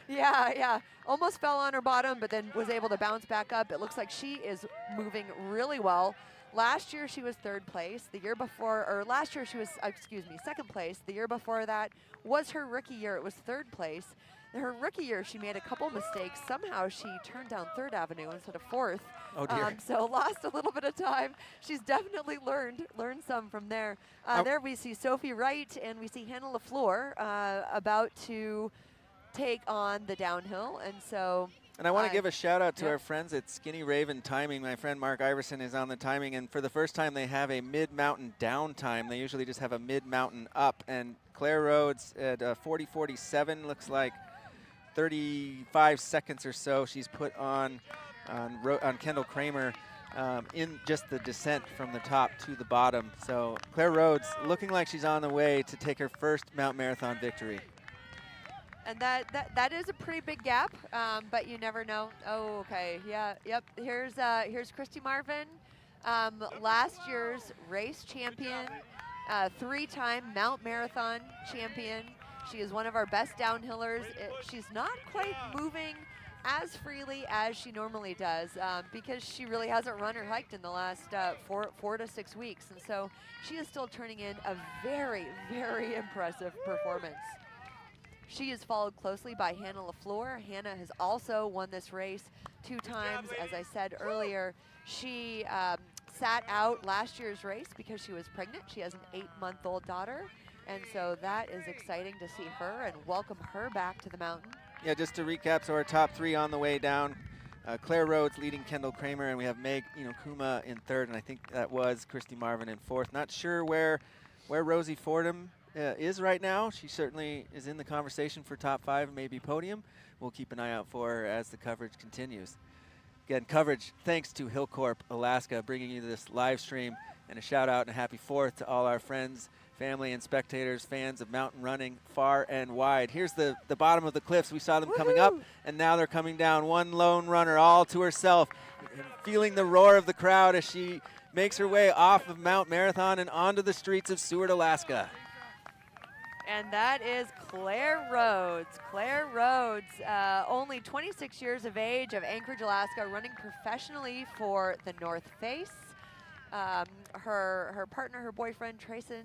Yeah. Almost fell on her bottom, but then was able to bounce back up. It looks like she is moving really well. Last year she was 3rd place. The year before, or last year she was, 2nd place. The year before that was her rookie year. It was 3rd place. Her rookie year, she made a couple mistakes. Somehow she turned down 3rd Avenue instead of 4th. Oh dear. So lost a little bit of time. She's definitely learned some from there. There we see Sophie Wright and we see Hannah LaFleur about to take on the downhill. And so. And I want to give a shout out to our friends at Skinny Raven Timing. My friend Mark Iverson is on the timing, and for the first time they have a mid-mountain down time. They usually just have a mid-mountain up, and Claire Rhodes at 40:47 looks like 35 seconds or so she's put on Kendall Kramer in just the descent from the top to the bottom. So Claire Rhodes looking like she's on the way to take her first Mount Marathon victory. And that is a pretty big gap, but you never know. Oh, okay, yeah, yep. Here's Christy Marvin, last year's race champion, 3-time Mount Marathon champion. She is one of our best downhillers. She's not quite moving as freely as she normally does because she really hasn't run or hiked in the last 4 to 6 weeks. And so she is still turning in a very, very impressive performance. She is followed closely by Hannah LaFleur. Hannah has also won this race 2 times. As I said earlier, she sat out last year's race because she was pregnant. She has an 8-month-old daughter. And so that is exciting to see her and welcome her back to the mountain. Yeah, just to recap, so our top 3 on the way down. Claire Rhodes leading Kendall Kramer, and we have Meg Inokuma in 3rd, and I think that was Christy Marvin in 4th. Not sure where Rosie Fordham is right now. She certainly is in the conversation for top 5, maybe podium. We'll keep an eye out for her as the coverage continues. Again, coverage thanks to Hillcorp Alaska, bringing you this live stream, and a shout out and a happy 4th to all our friends, family, and spectators, fans of mountain running far and wide. Here's the bottom of the cliffs. We saw them coming up, and now they're coming down. One lone runner all to herself, feeling the roar of the crowd as she makes her way off of Mount Marathon and onto the streets of Seward, Alaska. And that is Claire Rhodes. Claire Rhodes, only 26 years of age, of Anchorage, Alaska, running professionally for the North Face. Her partner, her boyfriend, Trayson,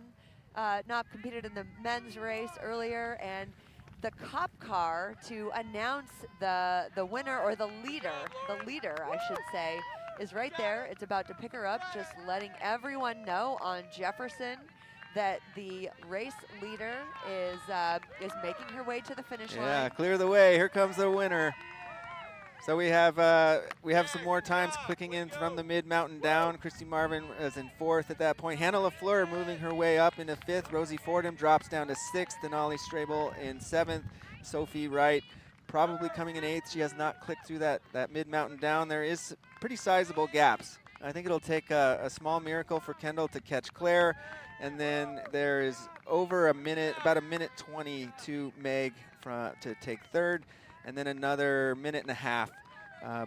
not competed in the men's race earlier, and the cop car to announce the winner, or the leader, I should say, is right there. It's about to pick her up, just letting everyone know on Jefferson that the race leader is making her way to the finish line. Yeah, clear the way. Here comes the winner. So we have some more times clicking in from the mid-mountain down. Christy Marvin is in 4th at that point. Hannah LaFleur moving her way up into 5th. Rosie Fordham drops down to 6th. And Ollie Strabel in 7th. Sophie Wright probably coming in 8th. She has not clicked through that mid-mountain down. There is pretty sizable gaps. I think it'll take a small miracle for Kendall to catch Claire. And then there is over a minute, about a minute 20 to Meg to take 3rd. And then another minute and a half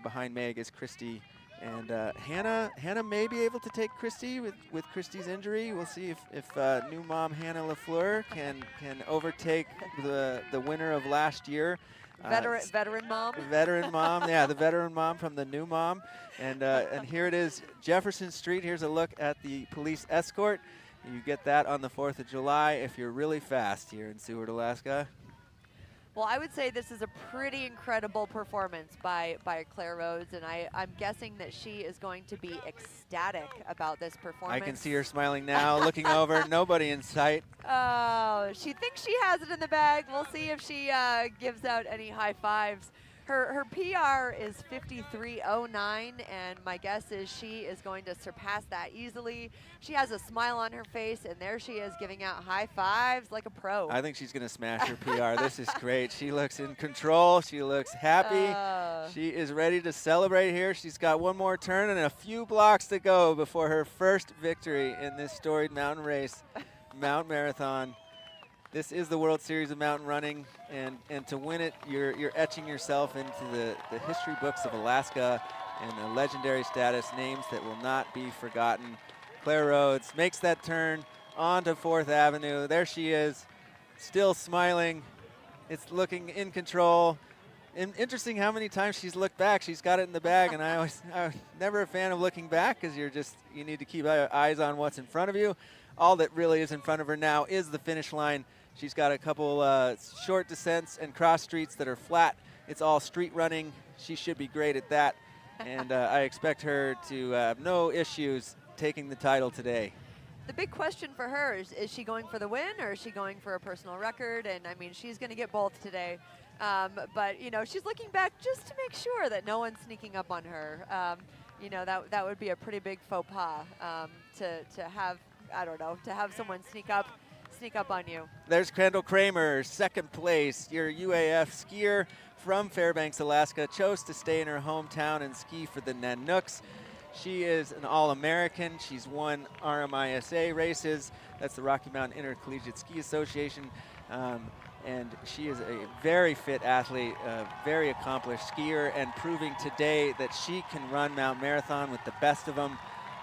behind Meg is Christy. And Hannah may be able to take Christy with Christy's injury. We'll see if new mom Hannah LaFleur can overtake the winner of last year. Veteran mom. Veteran mom, yeah, the veteran mom from the new mom. And here it is, Jefferson Street. Here's a look at the police escort. You get that on the 4th of July if you're really fast here in Seward, Alaska. Well, I would say this is a pretty incredible performance by Claire Rhodes, and I'm guessing that she is going to be ecstatic about this performance. I can see her smiling now, looking over, nobody in sight. Oh, she thinks she has it in the bag. We'll see if she gives out any high fives. Her PR is 53:09, and my guess is she is going to surpass that easily. She has a smile on her face, and there she is giving out high fives like a pro. I think she's going to smash her PR. This is great. She looks in control. She looks happy. She is ready to celebrate here. She's got one more turn and a few blocks to go before her first victory in this storied mountain race, Mount Marathon. This is the World Series of Mountain Running, and to win it, you're etching yourself into the history books of Alaska and the legendary status, names that will not be forgotten. Claire Rhodes makes that turn onto 4th Avenue. There she is, still smiling. It's looking in control. Interesting how many times she's looked back. She's got it in the bag, and I'm never a fan of looking back because you need to keep eyes on what's in front of you. All that really is in front of her now is the finish line. She's got a couple short descents and cross streets that are flat. It's all street running. She should be great at that. And I expect her to have no issues taking the title today. The big question for her is she going for the win or is she going for a personal record? And I mean, she's going to get both today. But, you know, she's looking back just to make sure that no one's sneaking up on her. You know, that would be a pretty big faux pas to have, I don't know, to have someone sneak up on you. There's Kendall Kramer, 2nd place. Your UAF skier from Fairbanks, Alaska, chose to stay in her hometown and ski for the Nanooks. She is an All-American. She's won RMISA races. That's the Rocky Mountain Intercollegiate Ski Association. And she is a very fit athlete, a very accomplished skier, and proving today that she can run Mount Marathon with the best of them.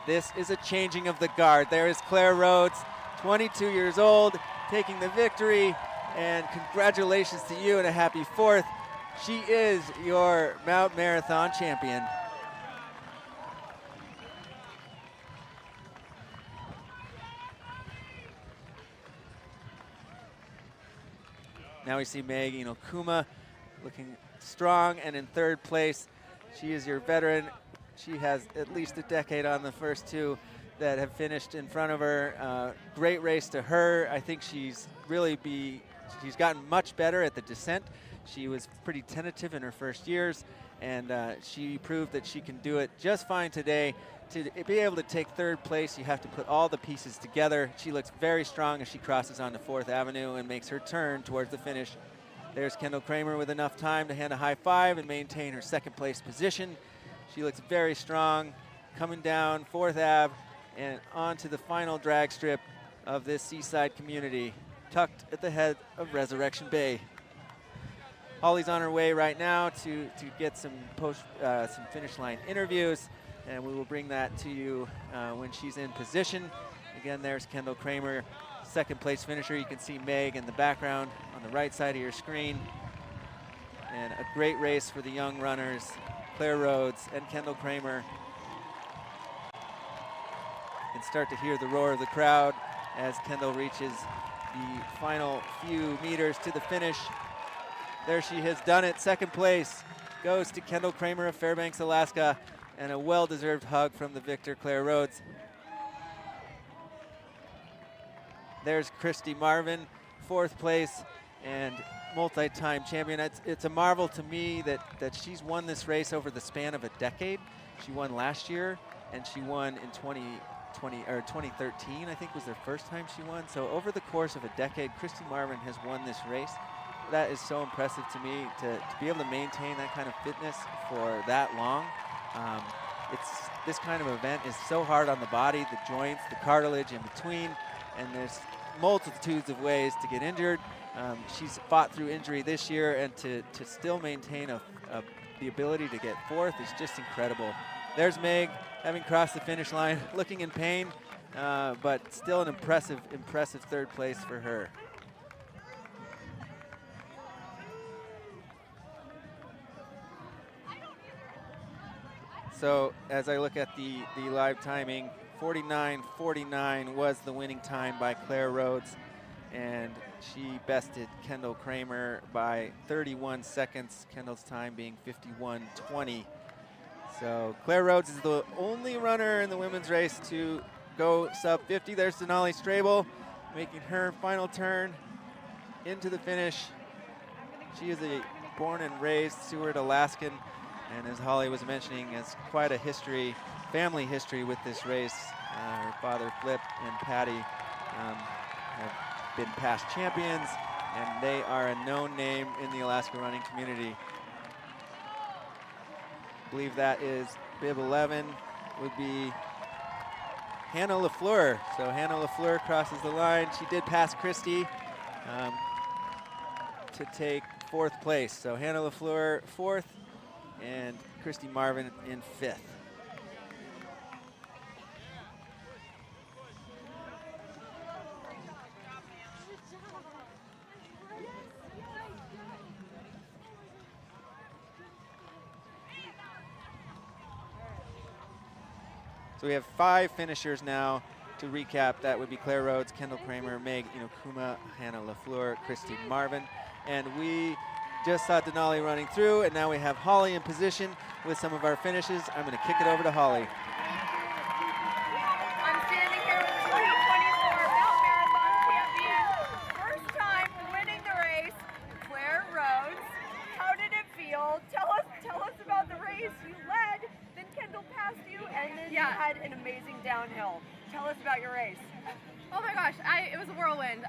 This is a changing of the guard. There is Claire Rhodes, 22 years old, taking the victory, and congratulations to you and a happy 4th. She is your Mount Marathon champion. Now we see Meg Inokuma looking strong and in 3rd place. She is your veteran. She has at least a decade on the first two that have finished in front of her. Great race to her. I think she's gotten much better at the descent. She was pretty tentative in her first years, and she proved that she can do it just fine today. To be able to take 3rd place, you have to put all the pieces together. She looks very strong as she crosses onto 4th Avenue and makes her turn towards the finish. There's Kendall Kramer with enough time to hand a high five and maintain her 2nd place position. She looks very strong, coming down 4th Ave and onto the final drag strip of this seaside community, tucked at the head of Resurrection Bay. Holly's on her way right now to get some finish line interviews, and we will bring that to you when she's in position. Again, there's Kendall Kramer, 2nd place finisher. You can see Meg in the background on the right side of your screen. And a great race for the young runners, Claire Rhodes and Kendall Kramer. You can start to hear the roar of the crowd as Kendall reaches the final few meters to the finish. There she has done it. 2nd place goes to Kendall Kramer of Fairbanks, Alaska, and a well-deserved hug from the victor, Claire Rhodes. There's Christy Marvin, 4th place and multi-time champion. It's a marvel to me that she's won this race over the span of a decade. She won last year, and she won in 2013, I think was the first time she won. So over the course of a decade, Christy Marvin has won this race. That is so impressive to me to be able to maintain that kind of fitness for that long. This kind of event is so hard on the body, the joints, the cartilage in between, and there's multitudes of ways to get injured. She's fought through injury this year, and to still maintain the ability to get 4th is just incredible. There's Meg, having crossed the finish line, looking in pain, but still an impressive 3rd place for her. So as I look at the live timing, 49:49 was the winning time by Claire Rhodes, and she bested Kendall Kramer by 31 seconds, Kendall's time being 51:20. So Claire Rhodes is the only runner in the women's race to go sub 50. There's Denali Strabel making her final turn into the finish. She is a born and raised Seward, Alaskan, and as Holly was mentioning, has quite a history, family history with this race. Her father, Flip, and Patty have been past champions, and they are a known name in the Alaska running community. I believe that is bib 11 would be Hannah LaFleur. So Hannah LaFleur crosses the line. She did pass Christy to take 4th place. So Hannah LaFleur 4th and Christy Marvin in 5th. So we have 5 finishers now to recap. That would be Claire Rhodes, Kendall Kramer, Meg Inokuma, Hannah LaFleur, Christy Marvin. And we just saw Denali running through, and now we have Holly in position with some of our finishes. I'm going to kick it over to Holly. I'm standing here with the 2024 Mount Marathon champion. First time winning the race, Claire Rhodes. How did it feel? Tell us about the race. You led, then Kendall passed you, and then you had an amazing downhill. Tell us about your race. Oh my gosh, it was a whirlwind.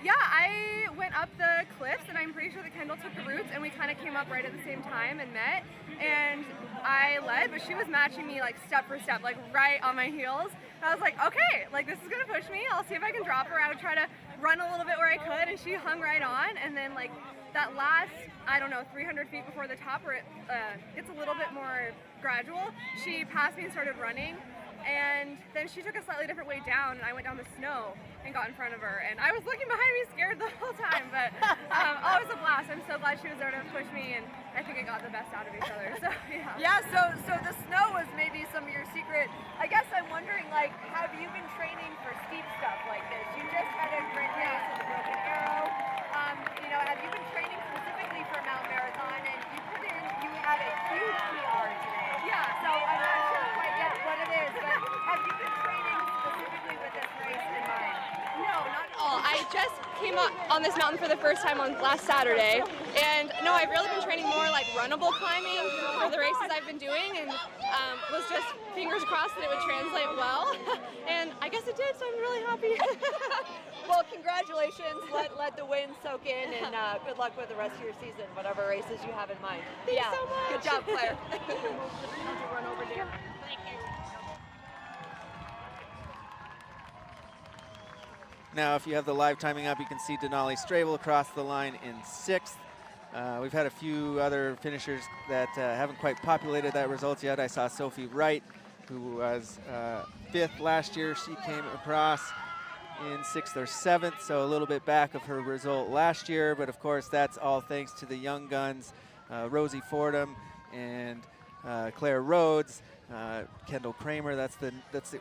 Yeah, I went up the cliffs, and I'm pretty sure that Kendall took the routes, and we kind of came up right at the same time and met. And I led, but she was matching me like step for step, like right on my heels. I was like, okay, like this is gonna push me. I'll see if I can drop her. I would try to run a little bit where I could, and she hung right on. And then like that last, I don't know, 300 feet before the top, where it gets a little bit more gradual, she passed me and started running. And then she took a slightly different way down, and I went down the snow and got in front of her. And I was looking behind me scared the whole time, but it was a blast. I'm so glad she was there to push me, and I think it got the best out of each other, so yeah. Yeah, so the snow was maybe some of your secret. I guess I'm wondering, like, have you been training for steep stuff like this? You just had a great race with the Broken Arrow. You know, have you been training specifically for Mount Marathon? And you had a huge PR today. Yeah. So I'm not sure quite yet what it is, but have you been training specifically with this race in mind? No, not at all. I just came up on this mountain for the first time on last Saturday, and no, I've really been training more like runnable climbing for the races I've been doing, and was just fingers crossed that it would translate well, and I guess it did, so I'm really happy. Well, congratulations. Let the win soak in, and good luck with the rest of your season, whatever races you have in mind. Thanks so much. Good job, Claire. Run over there. Now, if you have the live timing up, you can see Denali Stravel across the line in 6th. We've had a few other finishers that haven't quite populated that result yet. I saw Sophie Wright, who was 5th last year. She came across in 6th or 7th, so a little bit back of her result last year. But of course, that's all thanks to the young guns, Rosie Fordham and Claire Rhodes. Kendall Kramer,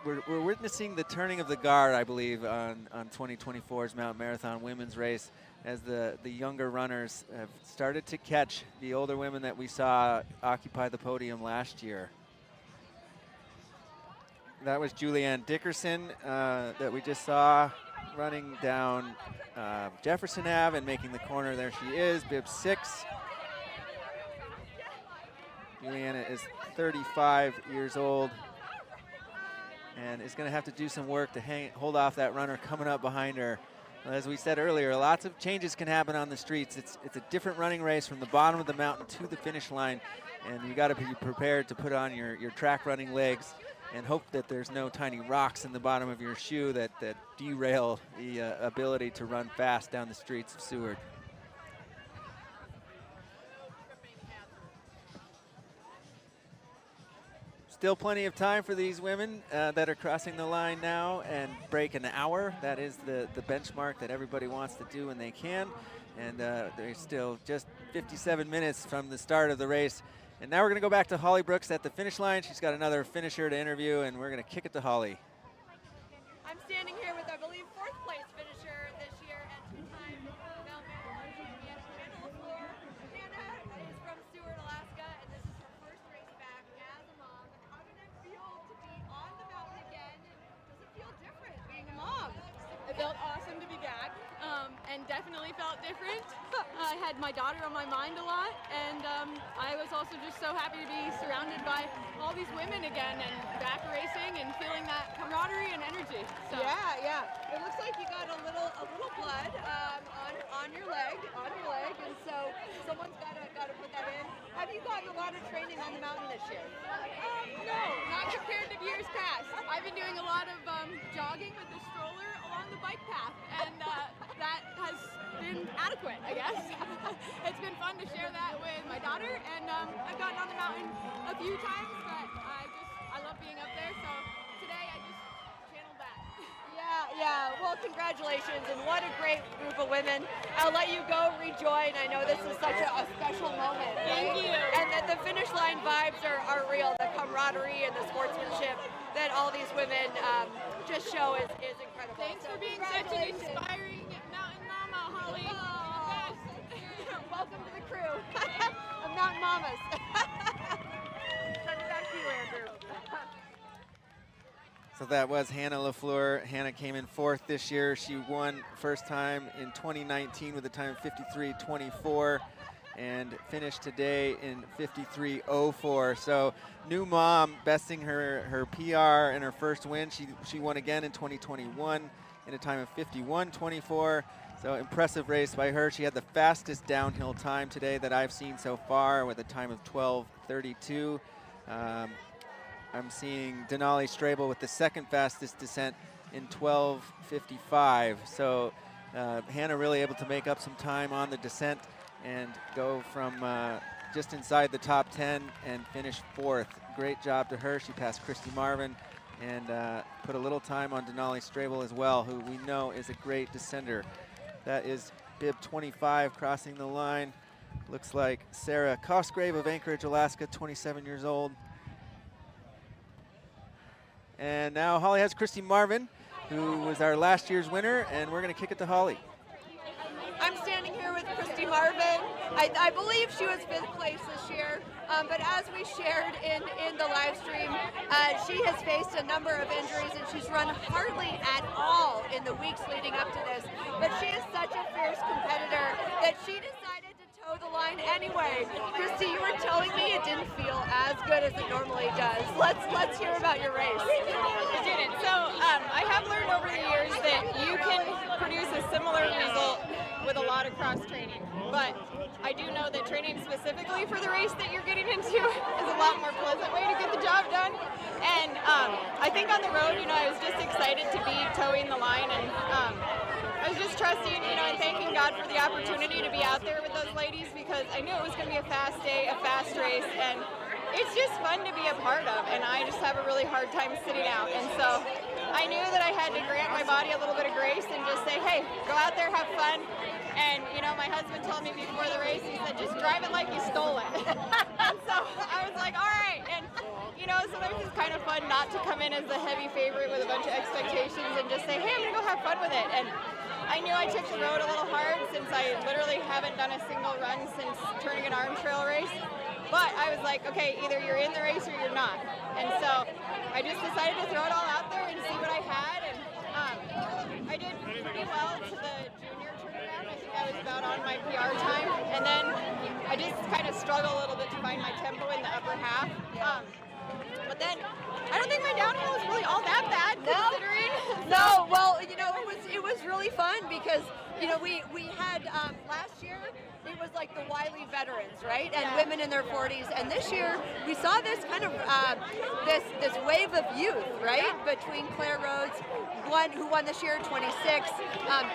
we're witnessing the turning of the guard, I believe, on 2024's Mountain Marathon women's race, as the younger runners have started to catch the older women that we saw occupy the podium last year. That was Julianne Dickerson that we just saw running down Jefferson Ave and making the corner. There she is, bib 6. Juliana is 35 years old and is going to have to do some work to hold off that runner coming up behind her. As we said earlier, lots of changes can happen on the streets. It's a different running race from the bottom of the mountain to the finish line, and you got to be prepared to put on your track running legs and hope that there's no tiny rocks in the bottom of your shoe that derail the ability to run fast down the streets of Seward. Still plenty of time for these women that are crossing the line now and break an hour. That is the benchmark that everybody wants to do when they can. And they're still just 57 minutes from the start of the race. And now we're going to go back to Holly Brooks at the finish line. She's got another finisher to interview, and we're going to kick it to Holly. I'm standing here with, I believe, 4th place finisher this year and 2-time Mount Marathon champion, Hannah LaFleur. Hannah is from Seward, Alaska, and this is her first race back as a mom. How did it feel to be on the mountain again? And does it feel different being a mom? It felt awesome to be back, and definitely felt different. I had my daughter on my mind a lot, and I was also just so happy to be surrounded by all these women again and back racing and feeling that camaraderie and energy. So. Yeah. It looks like you got a little blood on your leg, and so someone's got to put that in. Have you gotten a lot of training on the mountain this year? No, not compared to years past. I've been doing a lot of jogging with the stroller along the bike path, and that has been adequate, I guess. It's been fun to share that with my daughter, and I've gotten on the mountain a few times, but I love being up there, so today I just channeled that. Yeah. Well, congratulations, and what a great group of women. I'll let you go rejoin. I know this is such a special moment. Thank you. And that the finish line vibes are real. The camaraderie and the sportsmanship that all these women just show is incredible. Thanks So for being such an inspiring mountain mama, Holly. Welcome to the crew of Mountain Mamas. Send it back to you, Andrew. So that was Hannah LaFleur. Hannah came in 4th this year. She won first time in 2019 with a time of 53:24 and finished today in 53:04. So new mom besting her PR in her first win. She won again in 2021 in a time of 51:24. So impressive race by her. She had the fastest downhill time today that I've seen so far with a time of 12:32. I'm seeing Denali Strable with the second fastest descent in 12:55. So Hannah really able to make up some time on the descent and go from just inside the top 10 and finish 4th. Great job to her. She passed Christy Marvin and put a little time on Denali Strable as well, who we know is a great descender. That is bib 25 crossing the line. Looks like Sarah Cosgrave of Anchorage, Alaska, 27 years old. And now Holly has Christy Marvin, who was our last year's winner, and we're going to kick it to Holly. I'm standing here with Christy Marvin. I believe she was 5th place this year, but as we shared in the live stream, she has faced a number of injuries and she's run hardly at all in the weeks leading up to this. But she is such a fierce competitor that she decided to toe the line anyway. Christy, you were telling me it didn't feel as good as it normally does. Let's hear about your race. It didn't. So I have learned over the years that you can produce a similar result with a lot of cross training, but I do know that training specifically for the race that you're getting into is a lot more pleasant way to get the job done. And I think on the road, I was just excited to be towing the line, and I was just trusting, and thanking God for the opportunity to be out there with those ladies, because I knew it was going to be a fast day, a fast race, and it's just fun to be a part of, and I just have a really hard time sitting out. And so I knew that I had to grant my body a little bit of grace and just say, hey, go out there, have fun. And, my husband told me before the race, he said, just drive it like you stole it. And so I was like, all right. And, sometimes it's kind of fun not to come in as the heavy favorite with a bunch of expectations and just say, hey, I'm going to go have fun with it. And I knew I took the road a little hard since I literally haven't done a single run since turning an arm trail race. But I was like, okay, either you're in the race or you're not. And so I just decided to throw it all out there and see what I had. And I did pretty well to the junior turnaround. I think I was about on my PR time. And then I just kind of struggled a little bit to find my tempo in the upper half. But then I don't think my downhill was really all that bad considering. No, well, it was really fun because, we had last year, it was like the wily veterans, right? And women in their 40s. And this year, we saw this kind of, this wave of youth, right? Between Claire Rhodes, who won this year, 26,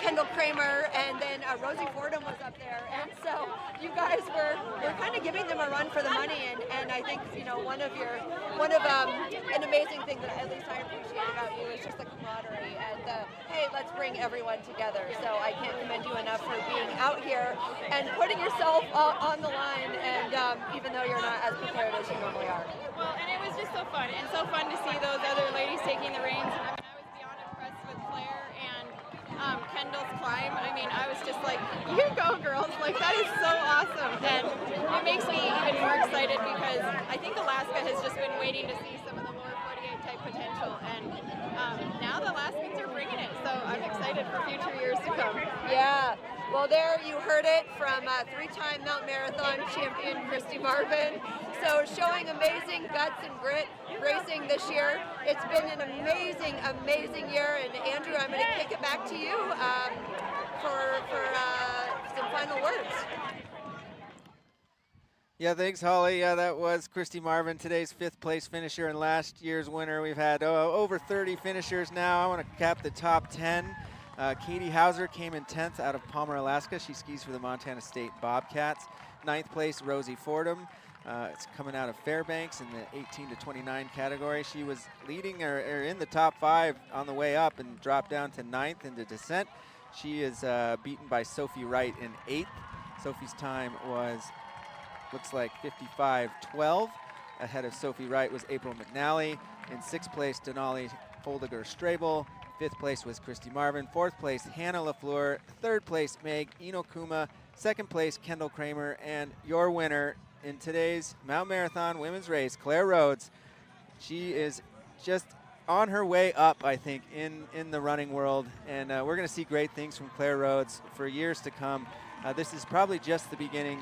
Kendall Kramer, and then Rosie Fordham was up there. And so you guys were kind of giving them a run for the money. And I think, one of an amazing thing that at least I appreciate about you is just the camaraderie and hey, let's bring everyone together. So I can't commend you enough for being out here and putting yourself on the line, and even though you're not as prepared as you normally are. Well, and it was just so fun, and so fun to see those other ladies taking the reins. I was beyond impressed with Claire and Kendall's climb. I was just like, you go girls, that is so awesome. And it makes me even more excited because I think Alaska has just been waiting to see some of the more 48 type potential, and now the Alaskans are bringing it, so I'm excited for future years to come. Yeah. Well, there you heard it from three-time Mount Marathon champion Christy Marvin. So showing amazing guts and grit racing this year. It's been an amazing, amazing year. And Andrew, I'm going to kick it back to you for some final words. Yeah, thanks, Holly. Yeah, that was Christy Marvin, today's 5th place finisher and last year's winner. We've had over 30 finishers now. I want to cap the top 10. Katie Hauser came in 10th out of Palmer, Alaska. She skis for the Montana State Bobcats. 9th place, Rosie Fordham. It's coming out of Fairbanks in the 18 to 29 category. She was leading or in the top 5 on the way up and dropped down to 9th in the descent. She is beaten by Sophie Wright in 8th. Sophie's time was, looks like 55:12. Ahead of Sophie Wright was April McNally. In 6th place, Denali Holdiger-Strabel. 5th place was Christy Marvin. 4th place, Hannah LaFleur. 3rd place, Meg Inokuma. 2nd place, Kendall Kramer. And your winner in today's Mount Marathon women's race, Claire Rhodes. She is just on her way up, I think, in the running world. And we're going to see great things from Claire Rhodes for years to come. This is probably just the beginning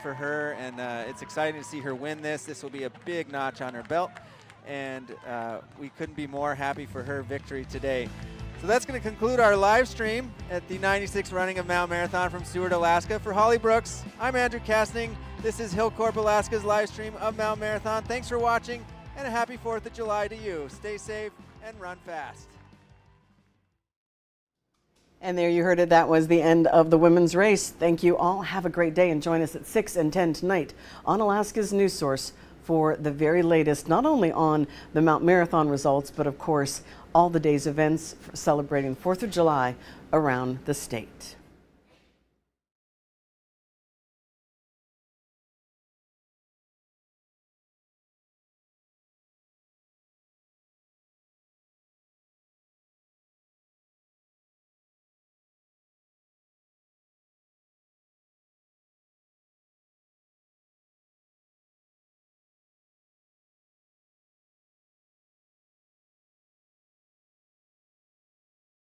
for her, and it's exciting to see her win this. This will be a big notch on her belt, and we couldn't be more happy for her victory today. So that's going to conclude our live stream at the 96th running of Mount Marathon from Seward, Alaska. For Holly Brooks, I'm Andrew Castning. This is Hillcorp, Alaska's live stream of Mount Marathon. Thanks for watching, and a happy 4th of July to you. Stay safe and run fast. And there you heard it. That was the end of the women's race. Thank you all. Have a great day and join us at 6 and 10 tonight on Alaska's News Source for the very latest, not only on the Mount Marathon results, but of course, all the day's events celebrating 4th of July around the state.